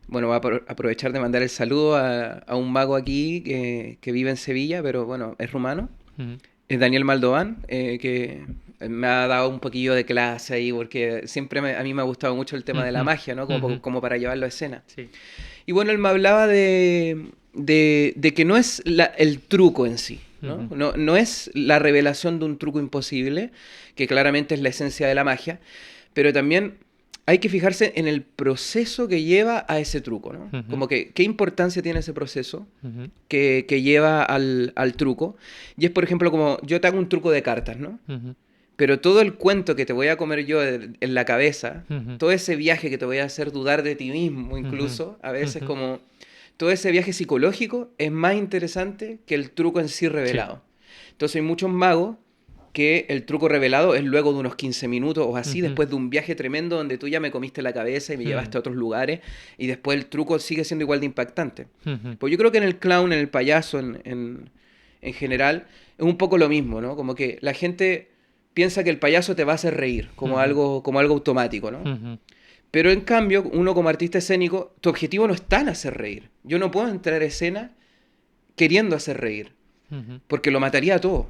bueno, voy a aprovechar de mandar el saludo a un mago aquí que vive en Sevilla, pero bueno, es rumano. Es Daniel Maldovan, que me ha dado un poquillo de clase ahí, porque siempre a mí me ha gustado mucho el tema de la magia, ¿no? Como para llevarlo a escena. Sí. Y bueno, él me hablaba de que no es el truco en sí, ¿no? Ujú. No es la revelación de un truco imposible, que claramente es la esencia de la magia, pero también hay que fijarse en el proceso que lleva a ese truco, ¿no? Ujú. Como que, ¿qué importancia tiene ese proceso Ujú. que lleva al truco? Y es, por ejemplo, como yo te hago un truco de cartas, ¿no? Ujú. Pero todo el cuento que te voy a comer yo en la cabeza, Ujú. todo ese viaje que te voy a hacer dudar de ti mismo, Ujú. incluso, a veces Ujú. como todo ese viaje psicológico es más interesante que el truco en sí Sí. revelado. Entonces hay muchos magos que el truco revelado es luego de unos 15 minutos o así, Ujú. después de un viaje tremendo donde tú ya me comiste la cabeza y me Ujú. llevaste a otros lugares y después el truco sigue siendo igual de impactante. Ujú. Pues yo creo que en el clown, en el payaso, en general, es un poco lo mismo, ¿no? Como que la gente piensa que el payaso te va a hacer reír, Ujú. como algo automático, ¿no? Ujú. Pero en cambio, uno como artista escénico, tu objetivo no está en hacer reír. Yo no puedo entrar a escena queriendo hacer reír, Ujú. porque lo mataría a todo.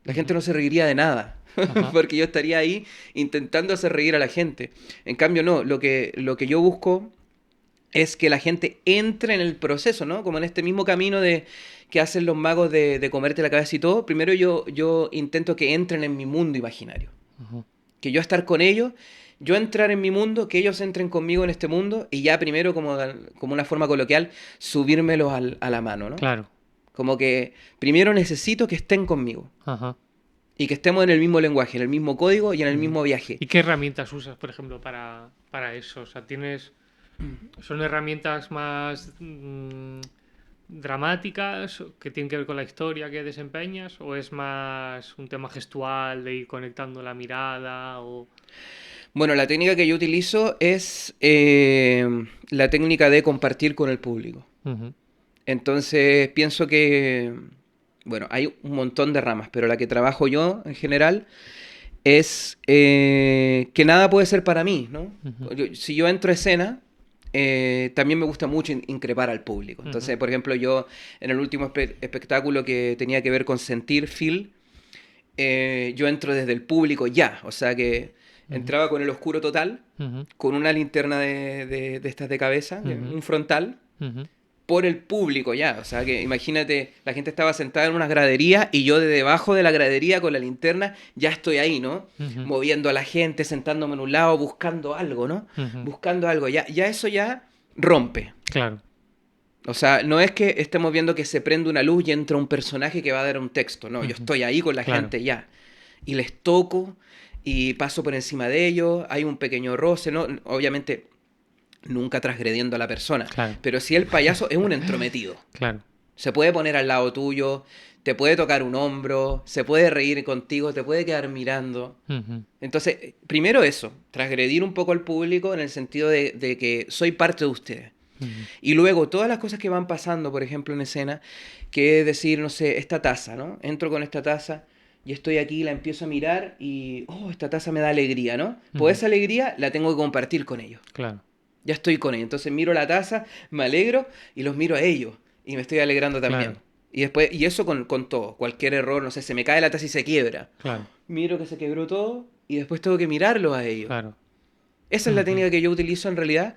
La Ujú. gente no se reiría de nada, Ajá. porque yo estaría ahí intentando hacer reír a la gente. En cambio, no, lo que yo busco es que la gente entre en el proceso, ¿no? Como en este mismo camino que hacen los magos de comerte la cabeza y todo. Primero yo intento que entren en mi mundo imaginario. Ujú. que yo estar con ellos, yo entrar en mi mundo, que ellos entren conmigo en este mundo y ya primero, como una forma coloquial, subírmelos a la mano, ¿no? Claro. Como que primero necesito que estén conmigo Ajá. y que estemos en el mismo lenguaje, en el mismo código y en el Ujú. mismo viaje. ¿Y qué herramientas usas, por ejemplo, para eso? O sea, ¿son herramientas más dramáticas que tienen que ver con la historia que desempeñas? ¿O es más un tema gestual de ir conectando la mirada? Bueno, la técnica que yo utilizo es la técnica de compartir con el público. Ujú, Entonces pienso que, bueno, hay un montón de ramas, pero la que trabajo yo en general es que nada puede ser para mí, ¿no? ujú, Si yo entro a escena, también me gusta mucho increpar al público. ujú, Entonces, por ejemplo, yo en el último espectáculo que tenía que ver con sentir, feel, yo entro desde el público ya, o sea que ujú, entraba con el oscuro total, ujú, con una linterna de estas de cabeza, ujú, un frontal, ujú. por el público ya. O sea que imagínate, la gente estaba sentada en unas graderías y yo de debajo de la gradería con la linterna ya estoy ahí, ¿no? Ujú, Moviendo a la gente, sentándome en un lado, buscando algo, ¿no? ujú. Buscando algo. Ya eso ya rompe. Claro. O sea, no es que estemos viendo que se prende una luz y entra un personaje que va a dar un texto. No, yo Ujú. estoy ahí con la Claro. gente ya. Y les toco y paso por encima de ellos. Hay un pequeño roce, ¿no? Obviamente nunca transgrediendo a la persona. Claro. Pero si el payaso es un entrometido. Claro. Se puede poner al lado tuyo, te puede tocar un hombro, se puede reír contigo, te puede quedar mirando. Ujú, Entonces, primero eso, transgredir un poco al público en el sentido de que soy parte de ustedes. ujú, Y luego, todas las cosas que van pasando, por ejemplo, en escena, que es decir, no sé, esta taza, ¿no? Entro con esta taza y estoy aquí, la empiezo a mirar y, oh, esta taza me da alegría, ¿no? Pues ujú. esa alegría la tengo que compartir con ellos. Claro. Ya estoy con ellos. Entonces miro la taza, me alegro y los miro a ellos. Y me estoy alegrando también. Claro. Y después, y eso con todo. Cualquier error, no sé, se me cae la taza y se quiebra. Claro. Miro que se quebró todo y después tengo que mirarlos a ellos. Claro. Esa es la Ujú, técnica que yo utilizo en realidad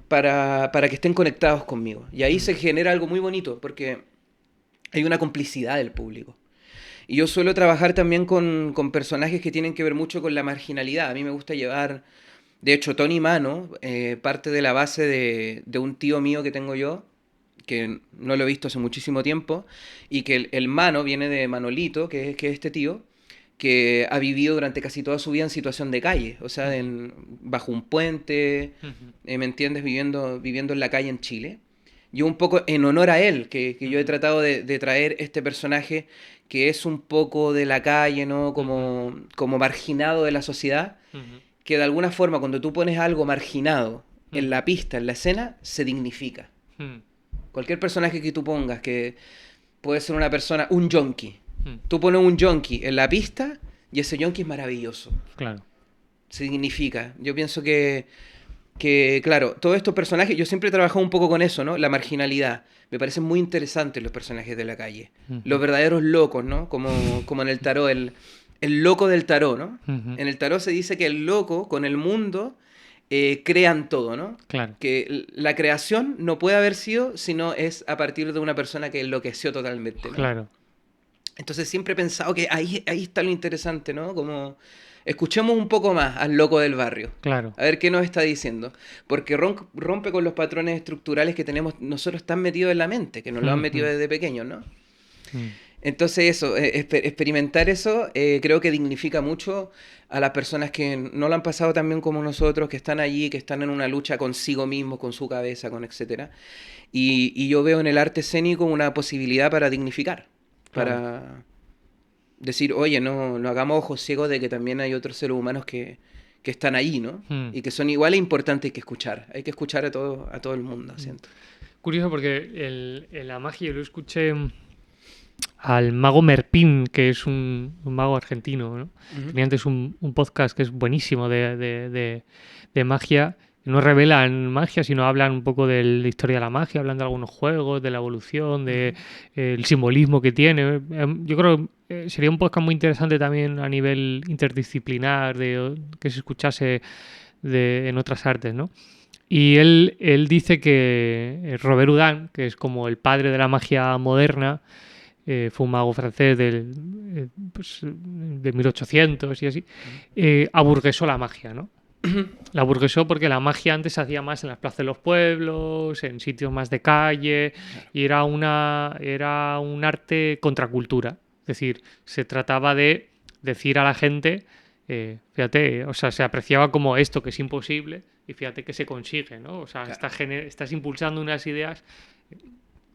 para que estén conectados conmigo. Y ahí ujú, se genera algo muy bonito porque hay una complicidad del público. Y yo suelo trabajar también con personajes que tienen que ver mucho con la marginalidad. A mí me gusta llevar, de hecho, Tony Mano, parte de la base de un tío mío que tengo yo, que no lo he visto hace muchísimo tiempo, y que el Mano viene de Manolito, que es este tío, que ha vivido durante casi toda su vida en situación de calle, o sea, ujú, bajo un puente, ujú, ¿me entiendes? Viviendo en la calle en Chile. Yo un poco en honor a él, que yo he ujú, tratado de traer este personaje que es un poco de la calle, ¿no? ujú, Como marginado de la sociedad, ujú, que de alguna forma cuando tú pones algo marginado en ujú, la pista, en la escena, se dignifica. ujú, Cualquier personaje que tú pongas, que puede ser una persona, un yonki. ujú. Tú pones un yonki en la pista y ese yonki es maravilloso. Claro. Se dignifica. Yo pienso que, claro, todos estos personajes, yo siempre he trabajado un poco con eso, ¿no? La marginalidad. Me parecen muy interesantes los personajes de la calle. Los Ujú, verdaderos locos, ¿no? Como en el tarot, el loco del tarot, ¿no? ujú. En el tarot se dice que el loco con el mundo crean todo, ¿no? Claro. Que la creación no puede haber sido sino es a partir de una persona que enloqueció totalmente, ¿no? Claro. Entonces siempre he pensado que ahí está lo interesante, ¿no? Como escuchemos un poco más al loco del barrio. Claro. A ver qué nos está diciendo. Porque rompe con los patrones estructurales que tenemos nosotros tan metidos en la mente, que nos lo han metido Ujú, desde pequeños, ¿no? ujú. Entonces eso, experimentar eso creo que dignifica mucho a las personas que no lo han pasado tan bien como nosotros, que están allí, que están en una lucha consigo mismos, con su cabeza, con etcétera. Y yo veo en el arte escénico una posibilidad para dignificar, Claro. para decir, oye, no hagamos ojos ciegos de que también hay otros seres humanos que están ahí, ¿no? Mm, Y que son iguales importantes que escuchar. Hay que escuchar a todo el mundo, mm. siento. Curioso porque en la magia yo lo escuché al mago Merpín, que es un mago argentino, ¿no? Ujú. Tenía antes un podcast que es buenísimo de magia. No revelan magia, sino hablan un poco de la historia de la magia, hablan de algunos juegos, de la evolución, de Ujú. el simbolismo que tiene. Yo creo que sería un podcast muy interesante también a nivel interdisciplinar, que se escuchase en otras artes, ¿no? Y él dice que Robert Houdin, que es como el padre de la magia moderna, fue un mago francés pues, de 1800 y así, aburguesó la magia, ¿no? La aburguesó porque la magia antes se hacía más en las plazas de los pueblos, en sitios más de calle, Claro. y era un arte contracultura. Es decir, se trataba de decir a la gente, fíjate, o sea, se apreciaba como esto que es imposible y fíjate que se consigue, ¿no? O sea, Claro. estás impulsando unas ideas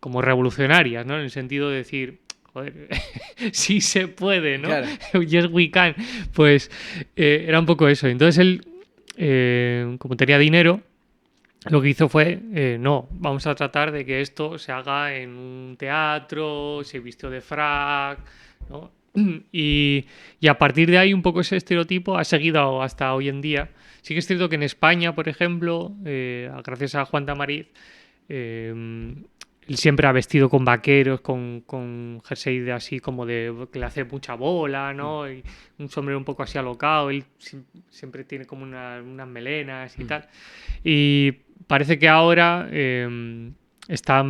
como revolucionarias, ¿no? En el sentido de decir, joder, sí se puede, ¿no? Claro. Yes we can. Pues era un poco eso. Entonces él, como tenía dinero, lo que hizo fue, no, vamos a tratar de que esto se haga en un teatro, se vistió de frac, ¿no? Y a partir de ahí un poco ese estereotipo ha seguido hasta hoy en día. Sí que es cierto que en España, por ejemplo, gracias a Juan Tamariz, eh, él siempre ha vestido con vaqueros, con jersey de así como de que le hace mucha bola, Mm, ¿no? Y un sombrero un poco así alocado. Él siempre tiene como unas melenas y mm. tal. Y parece que ahora está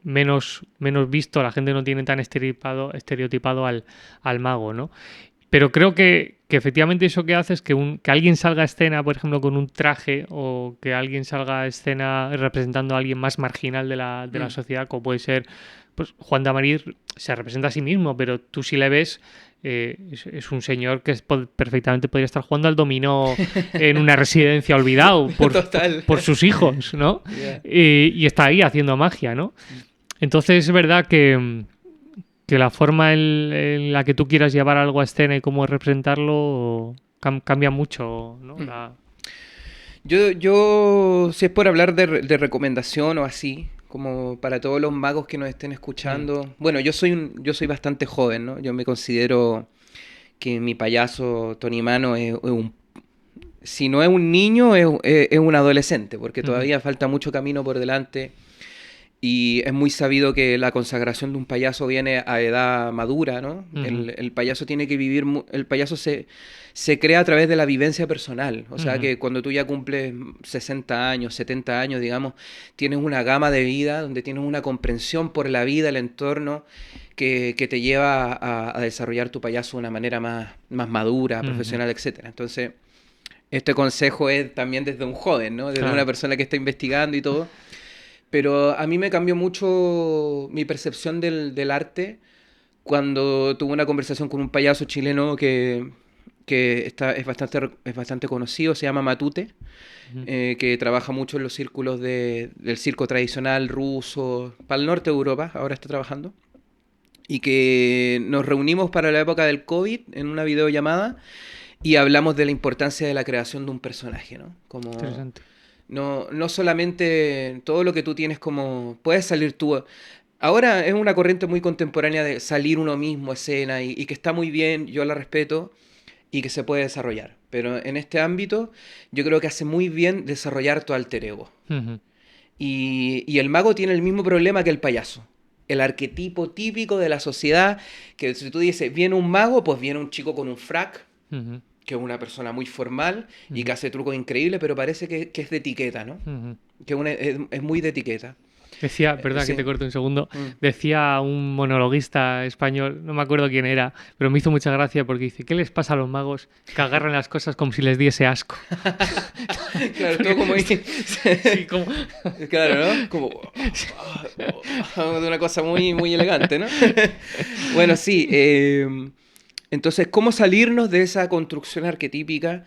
menos visto, la gente no tiene tan estereotipado al mago, ¿no? Pero creo que efectivamente eso que hace es que alguien salga a escena, por ejemplo, con un traje o que alguien salga a escena representando a alguien más marginal de la Mm. sociedad, como puede ser, pues Juan de Amariz se representa a sí mismo, pero tú si le ves, es un señor que perfectamente podría estar jugando al dominó en una residencia olvidado Total. por sus hijos, ¿no? Yeah. Y está ahí haciendo magia, ¿no? Mm. Entonces es verdad que la forma en la que tú quieras llevar algo a escena y cómo representarlo cambia mucho, ¿no? Mm. Yo, si es por hablar de recomendación o así, como para todos los magos que nos estén Mm, escuchando. Bueno, yo soy bastante joven, ¿no? Yo me considero que mi payaso Tony Mano si no es un niño, es un adolescente, porque ujú, todavía falta mucho camino por delante. Y es muy sabido que la consagración de un payaso viene a edad madura, ¿no? ujú, El payaso tiene que vivir, el payaso se crea a través de la vivencia personal. O sea ujú, que cuando tú ya cumples 60 años, 70 años, digamos, tienes una gama de vida donde tienes una comprensión por la vida, el entorno, que te lleva a desarrollar tu payaso de una manera más madura, ujú. profesional, etcétera. Entonces, este consejo es también desde un joven, ¿no? Desde una Claro. persona que está investigando y todo. Pero a mí me cambió mucho mi percepción del arte cuando tuve una conversación con un payaso chileno es bastante conocido, se llama Matute, Ujú, que trabaja mucho en los círculos del circo tradicional ruso, para el norte de Europa, ahora está trabajando, y que nos reunimos para la época del COVID en una videollamada y hablamos de la importancia de la creación de un personaje, ¿no? Como interesante. no solamente todo lo que tú tienes como... Puedes salir tú... Ahora es una corriente muy contemporánea de salir uno mismo a escena y que está muy bien, yo la respeto y que se puede desarrollar. Pero en este ámbito yo creo que hace muy bien desarrollar tu alter ego. Ujú, Y el mago tiene el mismo problema que el payaso. El arquetipo típico de la sociedad, que si tú dices, viene un mago, pues viene un chico con un frac, ujú, que es una persona muy formal y que ujú, hace trucos increíbles, pero parece que es de etiqueta, ¿no? ujú. Es muy de etiqueta. Decía, verdad que Sí. te corto un segundo, Mm. decía un monologuista español, no me acuerdo quién era, pero me hizo mucha gracia porque dice, ¿qué les pasa a los magos que agarran las cosas como si les diese asco? Claro, todo Porque, como ahí. sí, como... Claro, ¿no? Como de una cosa muy, muy elegante, ¿no? Bueno, sí. Entonces, ¿cómo salirnos de esa construcción arquetípica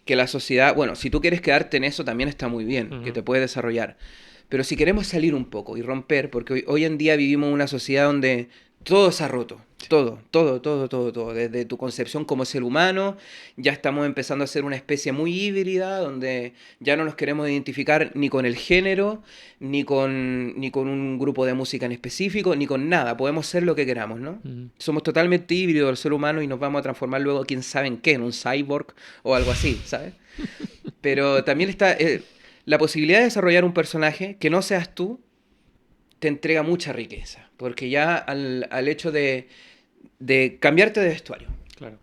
que la sociedad, bueno, si tú quieres quedarte en eso también está muy bien, que Ujú, te puede desarrollar. Pero si queremos salir un poco y romper, porque hoy en día vivimos en una sociedad donde todo se ha roto, todo, todo, todo, todo, todo, desde tu concepción como ser humano, ya estamos empezando a ser una especie muy híbrida, donde ya no nos queremos identificar ni con el género, ni con un grupo de música en específico, ni con nada, podemos ser lo que queramos, ¿no? ujú. Somos totalmente híbridos el ser humano y nos vamos a transformar luego, quién sabe en qué, en un cyborg o algo así, ¿sabes? Pero también está la posibilidad de desarrollar un personaje que no seas tú, te entrega mucha riqueza, porque ya al hecho de cambiarte de vestuario, Claro.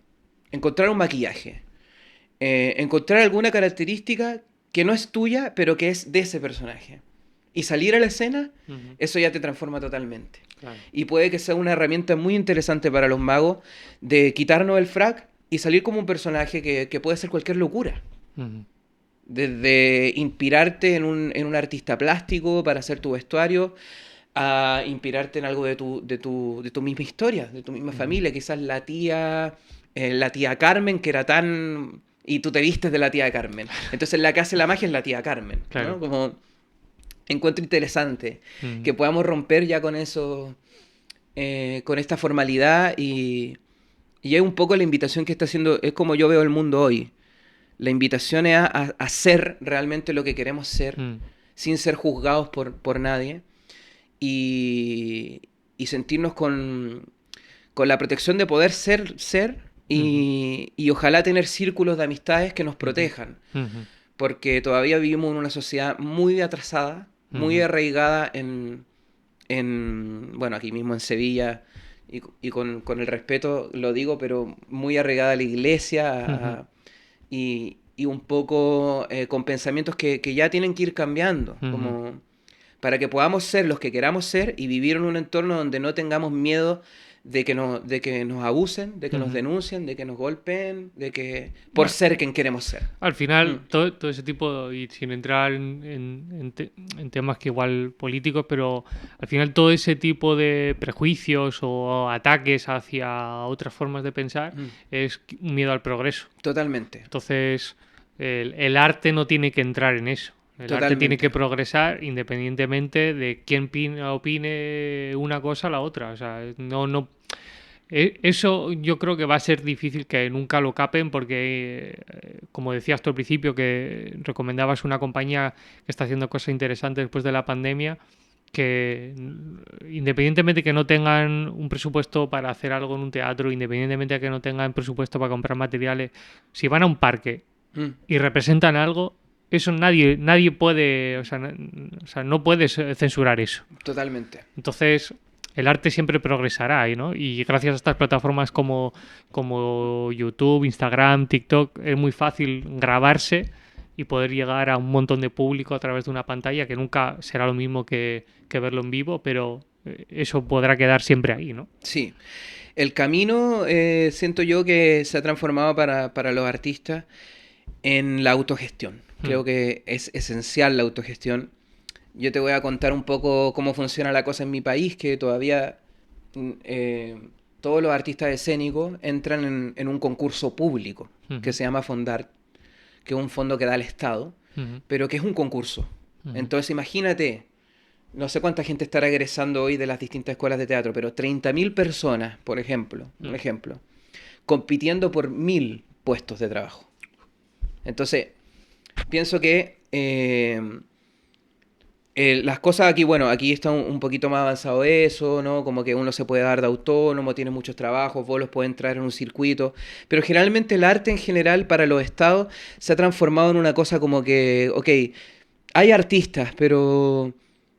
encontrar un maquillaje, encontrar alguna característica que no es tuya, pero que es de ese personaje. y salir a la escena, Ujú. eso ya te transforma totalmente. Claro. Y puede que sea una herramienta muy interesante para los magos de quitarnos el frac y salir como un personaje que puede ser cualquier locura. Ujú. Desde inspirarte en un artista plástico para hacer tu vestuario, a inspirarte en algo de tu misma historia, de tu misma Ujú. familia. Quizás la tía Carmen, que era tan... Y tú te vistes de la tía Carmen. Entonces la que hace la magia es la tía Carmen, Claro. ¿no? Como encuentro interesante Ujú. que podamos romper ya con eso, con esta formalidad y es un poco la invitación que está haciendo, es como yo veo el mundo hoy. La invitación es a ser realmente lo que queremos ser, Mm. sin ser juzgados por nadie y, y sentirnos con la protección de poder ser Ujú. y ojalá tener círculos de amistades que nos Ujú. protejan, Ujú. porque todavía vivimos en una sociedad muy atrasada, muy Ujú. arraigada bueno, aquí mismo en Sevilla, y con el respeto lo digo, pero muy arraigada a la iglesia Ujú. y un poco con pensamientos que ya tienen que ir cambiando, Ujú. como para que podamos ser los que queramos ser y vivir en un entorno donde no tengamos miedo de que nos abusen, de que nos Ujú. denuncien, de que nos golpeen, de que por Bueno, ser quien queremos ser. al Mm, final, todo ese tipo, y sin entrar en temas que igual políticos, pero al final todo ese tipo de prejuicios o ataques hacia otras formas de pensar mm, es un miedo al progreso. totalmente, Entonces, el arte no tiene que entrar en eso. El arte tiene que totalmente. progresar independientemente de quién opine una cosa a la otra. O sea, no, eso yo creo que va a ser difícil que nunca lo capen porque, como decías tú al principio, que recomendabas una compañía que está haciendo cosas interesantes después de la pandemia, que independientemente que no tengan un presupuesto para hacer algo en un teatro, independientemente de que no tengan presupuesto para comprar materiales, si van a un parque Mm, y representan algo, eso nadie puede, o sea, no puedes censurar eso. totalmente. Entonces, el arte siempre progresará, ¿no? Y gracias a estas plataformas como YouTube, Instagram, TikTok, es muy fácil grabarse y poder llegar a un montón de público a través de una pantalla que nunca será lo mismo que verlo en vivo, pero eso podrá quedar siempre ahí, ¿no? Sí. El camino, siento yo que se ha transformado para los artistas en la autogestión. Hmm. Creo que es esencial la autogestión. Yo te voy a contar un poco cómo funciona la cosa en mi país, que todavía todos los artistas escénicos entran en un concurso público que Ujú. se llama Fondart, que es un fondo que da el Estado, Ujú. pero que es un concurso. Ujú. Entonces imagínate, no sé cuánta gente estará egresando hoy de las distintas escuelas de teatro, pero 30.000 personas, por ejemplo, un Mm. ejemplo, compitiendo por 1.000 puestos de trabajo. Entonces, pienso que las cosas aquí, bueno, aquí está un poquito más avanzado eso, ¿no? Como que uno se puede dar de autónomo, tiene muchos trabajos, vos los puedes entrar en un circuito, pero generalmente el arte en general para los estados se ha transformado en una cosa como que, ok, hay artistas, pero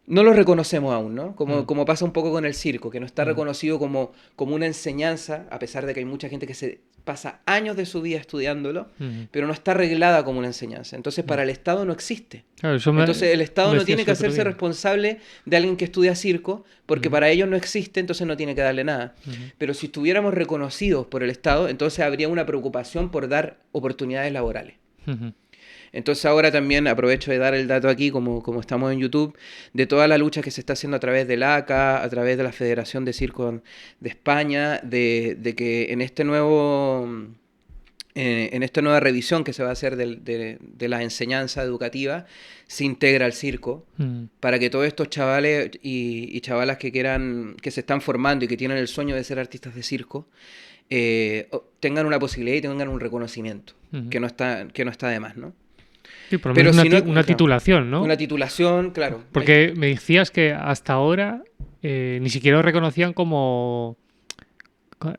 no los reconocemos aún, ¿no? Mm. Como pasa un poco con el circo, que no está Mm. reconocido como una enseñanza, a pesar de que hay mucha gente que se pasa años de su vida estudiándolo, Mm. pero no está arreglada como una enseñanza. Entonces Mm. para el Estado no existe. Claro, eso Entonces el me Estado no tiene decías que el otro hacerse día. responsable de alguien que estudia circo, porque Ujú. para ellos no existe, entonces no tiene que darle nada. Ujú. Pero si estuviéramos reconocidos por el Estado, entonces habría una preocupación por dar oportunidades laborales. Ujú. Entonces ahora también aprovecho de dar el dato aquí, como estamos en YouTube, de toda la lucha que se está haciendo a través del ACA, a través de la Federación de Circo de España, de que en esta nueva revisión que se va a hacer de la enseñanza educativa, se integra el circo Mm. para que todos estos chavales y chavalas que quieran, que se están formando y que tienen el sueño de ser artistas de circo, tengan una posibilidad y tengan un reconocimiento, Ujú. que no está de más, ¿no? Sí, por lo menos Pero si no, una claro, titulación, ¿no? una titulación, claro. Porque me decías que hasta ahora ni siquiera lo reconocían como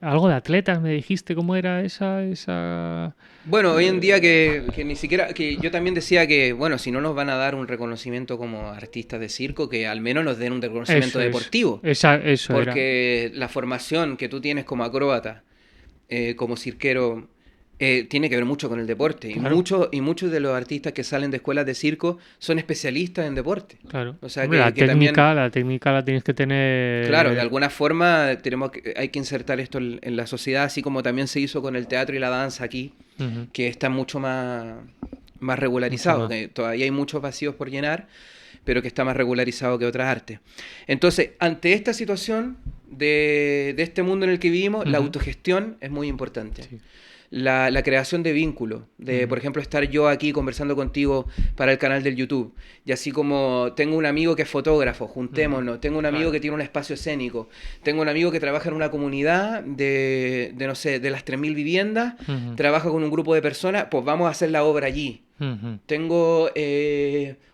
algo de atletas, me dijiste, ¿cómo era esa... Bueno, hoy en día que ni siquiera, que yo también decía que, bueno, si no nos van a dar un reconocimiento como artistas de circo, que al menos nos den un reconocimiento Eso es, deportivo. eso era. Porque la formación que tú tienes como acróbata, como cirquero, Tiene que ver mucho con el deporte. Claro, Y muchos de los artistas que salen de escuelas de circo son especialistas en deporte. claro. O sea Hombre, la que también, técnica, la técnica la tienes que claro, de tener. alguna forma hay que insertar esto en la sociedad, así como también se hizo con el teatro y la danza aquí, Ujú, que está mucho más mucho regularizado, más. que todavía hay muchos vacíos por llenar, pero que está más regularizado que otras artes. Entonces, ante esta situación de este mundo en el que vivimos, la Ujú, autogestión es muy importante. sí. La creación de vínculos, de Ujú, por ejemplo estar yo aquí conversando contigo para el canal del YouTube, y así como tengo un amigo que es fotógrafo, ujú, juntémonos, tengo un amigo claro. que tiene un espacio escénico, tengo un amigo que trabaja en una comunidad no sé, de las 3.000 viviendas, Ujú, trabaja con un grupo de personas, pues vamos a hacer la obra allí. ujú, Tengo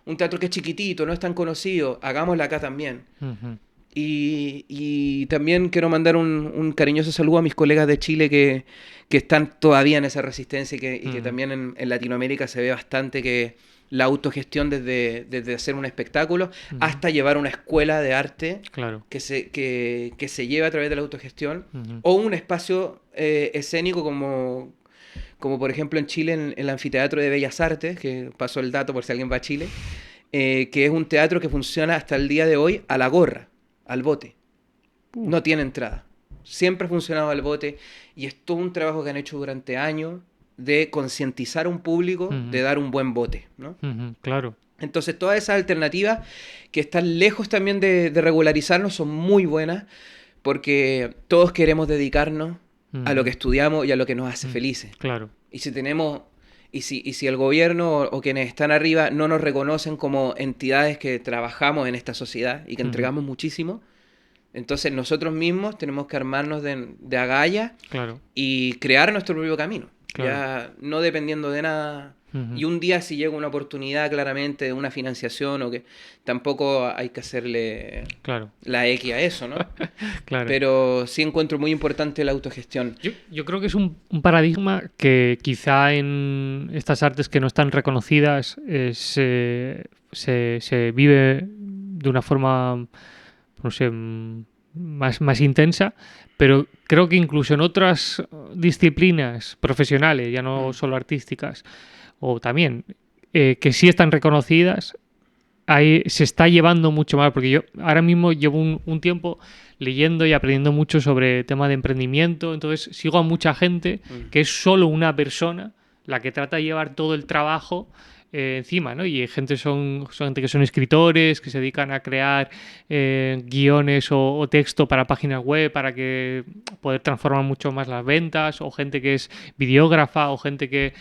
un teatro que es chiquitito, no es tan conocido, hagámosla acá también. ujú, Y también quiero mandar un cariñoso saludo a mis colegas de Chile que están todavía en esa resistencia y que ujú, también en Latinoamérica se ve bastante que la autogestión desde hacer un espectáculo ujú, hasta llevar una escuela de arte claro. que se lleve a través de la autogestión Ujú, o un espacio escénico como por ejemplo en Chile en el Anfiteatro de Bellas Artes, que pasó el dato por si alguien va a Chile, que es un teatro que funciona hasta el día de hoy a la gorra, al bote. uh, No tiene entrada. Siempre ha funcionado al bote y es todo un trabajo que han hecho durante años de concientizar a un público ujú, de dar un buen bote, ¿no? ujú, claro. Entonces todas esas alternativas que están lejos también de regularizarnos son muy buenas porque todos queremos dedicarnos a lo que Ujú, estudiamos y a lo que nos hace ujú, felices. claro. Y si tenemos, y si el gobierno o quienes están arriba no nos reconocen como entidades que trabajamos en esta sociedad y que Ujú, entregamos muchísimo, entonces nosotros mismos tenemos que armarnos de agallas claro, y crear nuestro propio camino, claro. ya no dependiendo de nada. Ujú, Y un día si llega una oportunidad claramente de una financiación o que tampoco hay que hacerle claro, la X a eso, ¿no? claro. Pero sí encuentro muy importante la autogestión. Yo creo que es un paradigma que quizá en estas artes que no están reconocidas se vive de una forma, no sé, más intensa, pero creo que incluso en otras disciplinas profesionales, ya no Mm, solo artísticas, o también que sí están reconocidas, ahí se está llevando mucho más, porque yo ahora mismo llevo un tiempo leyendo y aprendiendo mucho sobre tema de emprendimiento, entonces sigo a mucha gente mm, que es solo una persona la que trata de llevar todo el trabajo encima, ¿no? Y gente son gente que son escritores, que se dedican a crear guiones o texto para páginas web para que poder transformar mucho más las ventas, o gente que es videógrafa, o gente que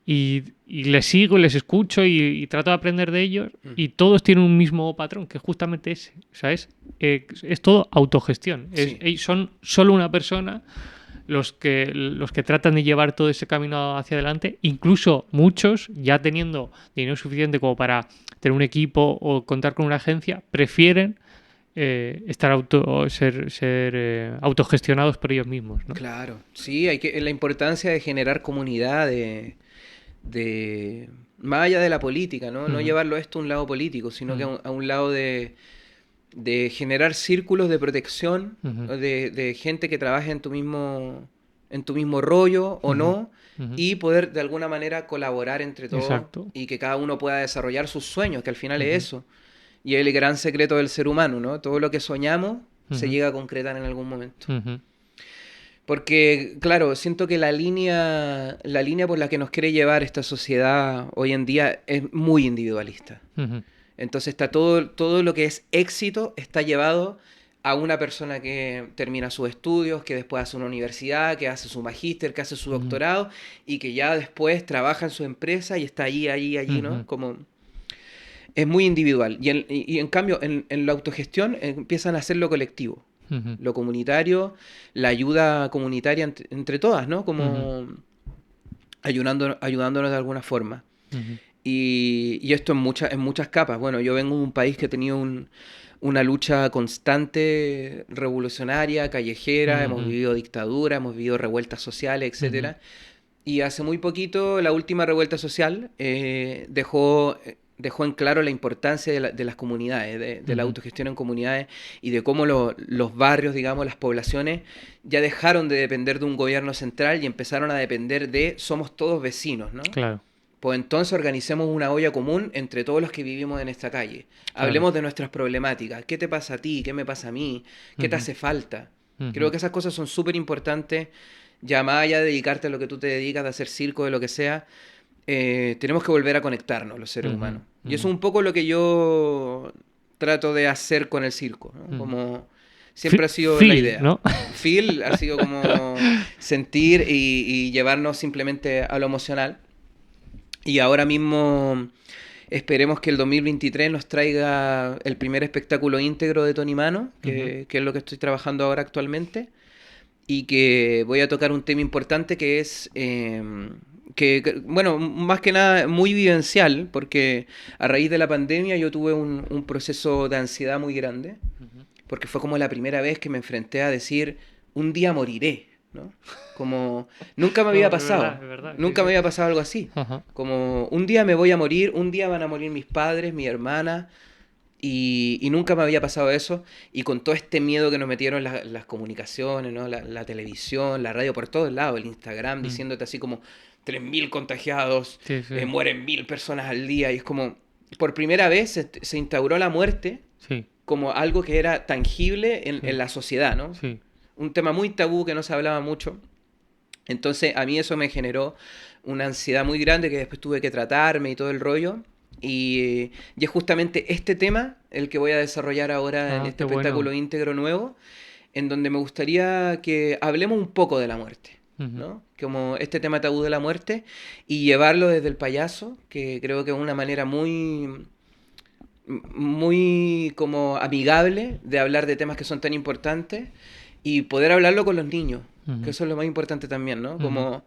y les sigo, les escucho y trato de aprender de ellos mm. y todos tienen un mismo patrón, que es justamente ese, ¿sabes? Es todo autogestión. Sí, Son solo una persona los que tratan de llevar todo ese camino hacia adelante, incluso muchos, ya teniendo dinero suficiente como para tener un equipo o contar con una agencia, prefieren ser autogestionados por ellos mismos, ¿no? claro. Sí, hay que la importancia de generar comunidad, de más allá de la política, ¿no? No Ujú, llevarlo esto a un lado político, sino que ujú, a un lado de generar círculos de protección, ujú, de gente que trabaje en tu mismo rollo o ujú, no, ujú. y poder de alguna manera colaborar entre todos Exacto. y que cada uno pueda desarrollar sus sueños, que al final es Ujú, eso. Y es el gran secreto del ser humano, ¿no? Todo lo que soñamos se ujú, llega a concretar en algún momento. ujú. Porque, claro, siento que la línea por la que nos quiere llevar esta sociedad hoy en día es muy individualista. Ujú, Entonces está todo lo que es éxito está llevado a una persona que termina sus estudios, que después hace una universidad, que hace su magíster, que hace su ujú, doctorado y que ya después trabaja en su empresa y está allí, ¿no? ujú, Como es muy individual. Y en cambio, en la autogestión empiezan a hacer lo colectivo, ujú, lo comunitario, la ayuda comunitaria entre todas, ¿no? ujú, Como ayudándonos de alguna forma. ujú, Y esto en muchas capas. Bueno, yo vengo de un país que ha tenido una lucha constante, revolucionaria, callejera, hemos ujú, vivido dictadura, hemos vivido revueltas sociales, ujú, etcétera. Y hace muy poquito la última revuelta social dejó dejó en claro la importancia de las comunidades, de la autogestión en comunidades y de cómo los barrios, digamos, las poblaciones, ya dejaron de depender de un gobierno central y empezaron a depender de somos todos vecinos, ¿no? Claro, Pues entonces organicemos una olla común entre todos los que vivimos en esta calle. claro. Hablemos de nuestras problemáticas. ¿Qué te pasa a ti? ¿Qué me pasa a mí? ¿Qué te Ujú, hace falta? Creo ujú, que esas cosas son súper importantes. Ya más allá de dedicarte a lo que tú te dedicas, de hacer circo, de lo que sea, tenemos que volver a conectarnos los seres ujú, humanos. Y eso ujú, es un poco lo que yo trato de hacer con el circo, ¿no? ujú. Como siempre ha sido la Phil, idea. ¿no? Feel ha sido como sentir y llevarnos simplemente a lo emocional. Y ahora mismo esperemos que el 2023 nos traiga el primer espectáculo íntegro de Tony Mano, Ujú, que es lo que estoy trabajando ahora actualmente, y que voy a tocar un tema importante que es, bueno, más que nada muy vivencial, porque a raíz de la pandemia yo tuve un proceso de ansiedad muy grande, ujú. porque fue como la primera vez que me enfrenté a decir, un día moriré, ¿no? Como nunca me había No, pasado, es verdad, sí, nunca sí. me había pasado algo así. Ajá. Como un día me voy a morir, un día van a morir mis padres, mi hermana, y nunca me había pasado eso. Y con todo este miedo que nos metieron las comunicaciones, ¿no? La televisión, la radio, por todos lados, el Instagram, Mm. diciéndote así como 3.000 contagiados, Sí, sí, mueren 1.000 personas al día. Y es como, por primera vez se instauró la muerte sí, como algo que era tangible en sí, la sociedad, ¿no? sí. Un tema muy tabú que no se hablaba mucho. Entonces a mí eso me generó una ansiedad muy grande que después tuve que tratarme y todo el rollo. Y es justamente este tema el que voy a desarrollar ahora en Ah, este qué bueno. espectáculo íntegro nuevo, en donde me gustaría que hablemos un poco de la muerte, Ujú, ¿no? Como este tema tabú de la muerte y llevarlo desde el payaso, que creo que es una manera muy como amigable de hablar de temas que son tan importantes y poder hablarlo con los niños, que ujú, eso es lo más importante también, ¿no? ujú, Como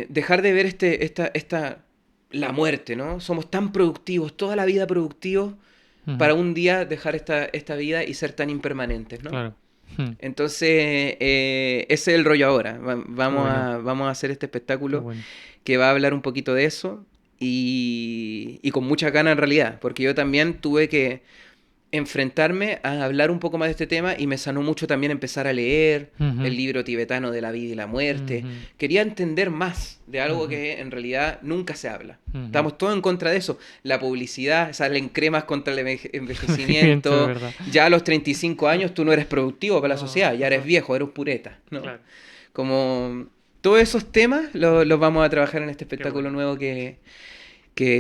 dejar de ver la muerte, ¿no? Somos tan productivos, toda la vida productivos, ujú. para un día dejar esta vida y ser tan impermanentes, ¿no? Claro. Mm, Entonces, ese es el rollo ahora. qué bueno, Vamos a hacer este qué espectáculo bueno. que va a hablar un poquito de eso y con mucha ganas en realidad, porque yo también tuve que enfrentarme a hablar un poco más de este tema y me sanó mucho también empezar a leer el Ujú, libro tibetano de la vida y la muerte. ujú, Quería entender más de algo ujú, que en realidad nunca se habla. ujú. Estamos todos en contra de eso. La publicidad, salen cremas contra el Envejecimiento, es envejecimiento. verdad. Ya a los 35 años tú no eres productivo para la No, sociedad, ya eres ajá, viejo, eres un pureta, ¿no? claro, Como todos esos temas los vamos a trabajar en este qué espectáculo bueno, nuevo que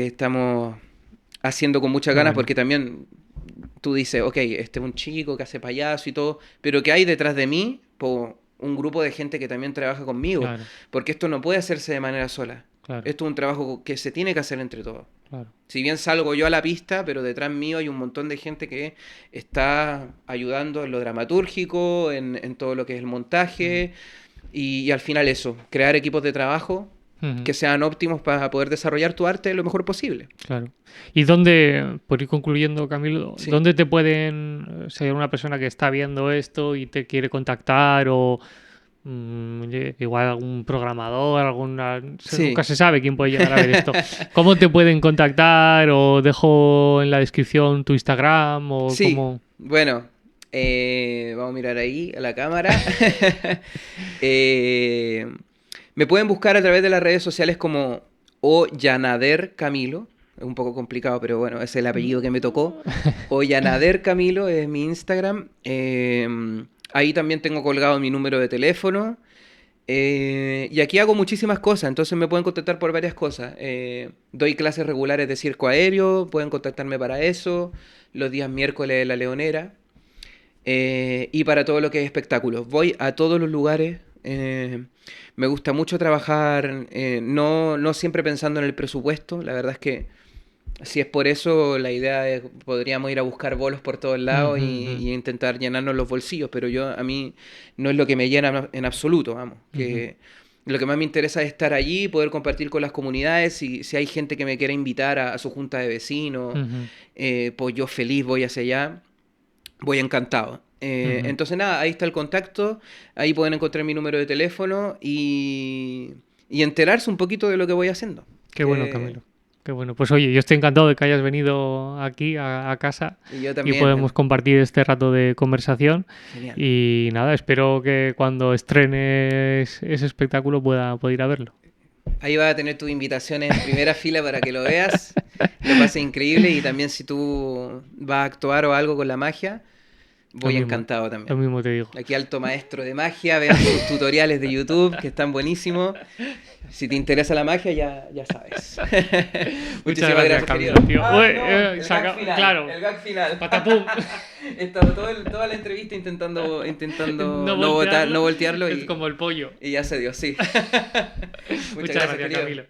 estamos haciendo con muchas qué ganas bueno. porque también tú dices, ok, este es un chico que hace payaso y todo, pero ¿qué hay detrás de mí? Un grupo de gente que también trabaja conmigo, Claro, porque esto no puede hacerse de manera sola. claro, Esto es un trabajo que se tiene que hacer entre todos. claro. Si bien salgo yo a la pista, pero detrás mío hay un montón de gente que está ayudando en lo dramatúrgico, en todo lo que es el Mm, montaje, y al final eso, crear equipos de trabajo ujú, que sean óptimos para poder desarrollar tu arte lo mejor posible. claro. ¿Y dónde, por ir concluyendo, Camilo, Sí. dónde te pueden, ser una persona que está viendo esto y te quiere contactar o oye, igual algún programador, alguna, nunca Sí. se sabe quién puede llegar a ver esto? ¿Cómo te pueden contactar o dejo en la descripción tu Instagram o Sí, cómo? bueno, vamos a mirar ahí a la cámara. Eh, Me pueden buscar a través de las redes sociales como Ollanader Camilo. Es un poco complicado, pero bueno, es el apellido que me tocó. Ollanader Camilo es mi Instagram. Ahí también tengo colgado mi número de teléfono. Y aquí hago muchísimas cosas, entonces me pueden contactar por varias cosas. Doy clases regulares de circo aéreo, pueden contactarme para eso. Los días miércoles de La Leonera. Y para todo lo que es espectáculos. Voy a todos los lugares. Me gusta mucho trabajar, no siempre pensando en el presupuesto. La verdad es que si es por eso, la idea es podríamos ir a buscar bolos por todos lados Ujú, ujú, y intentar llenarnos los bolsillos, pero a mí no es lo que me llena en absoluto, vamos. ujú, Que lo que más me interesa es estar allí, poder compartir con las comunidades. Si hay gente que me quiera invitar a su junta de vecinos, ujú, pues yo feliz voy hacia allá. Voy encantado. ujú. Entonces nada, ahí está el contacto, ahí pueden encontrar mi número de teléfono y enterarse un poquito de lo que voy haciendo. Qué bueno, Que, Camilo. qué bueno. Pues oye, yo estoy encantado de que hayas venido aquí a casa Y yo y también. podemos compartir este rato de conversación. Genial. Y nada, espero que cuando estrenes ese espectáculo pueda ir a verlo. Ahí vas a tener tus invitaciones en primera fila para que lo veas. Lo pases increíble y también si tú vas a actuar o algo con la magia, Lo voy mismo, encantado lo también. mismo te digo. Aquí alto maestro de magia, vean sus tutoriales de YouTube que están buenísimos. Si te interesa la magia, ya sabes. Muchas Muchísimas gracias, gracias, Camilo, querido. tío. Ah, Uy, no, el se gag acaba- final. claro. El gag final. Patapum. He estado toda la entrevista intentando No no voltearlo. voltearlo Es como el pollo. y ya se dio, sí. Muchas Muchas gracias, gracias, querido. Camilo.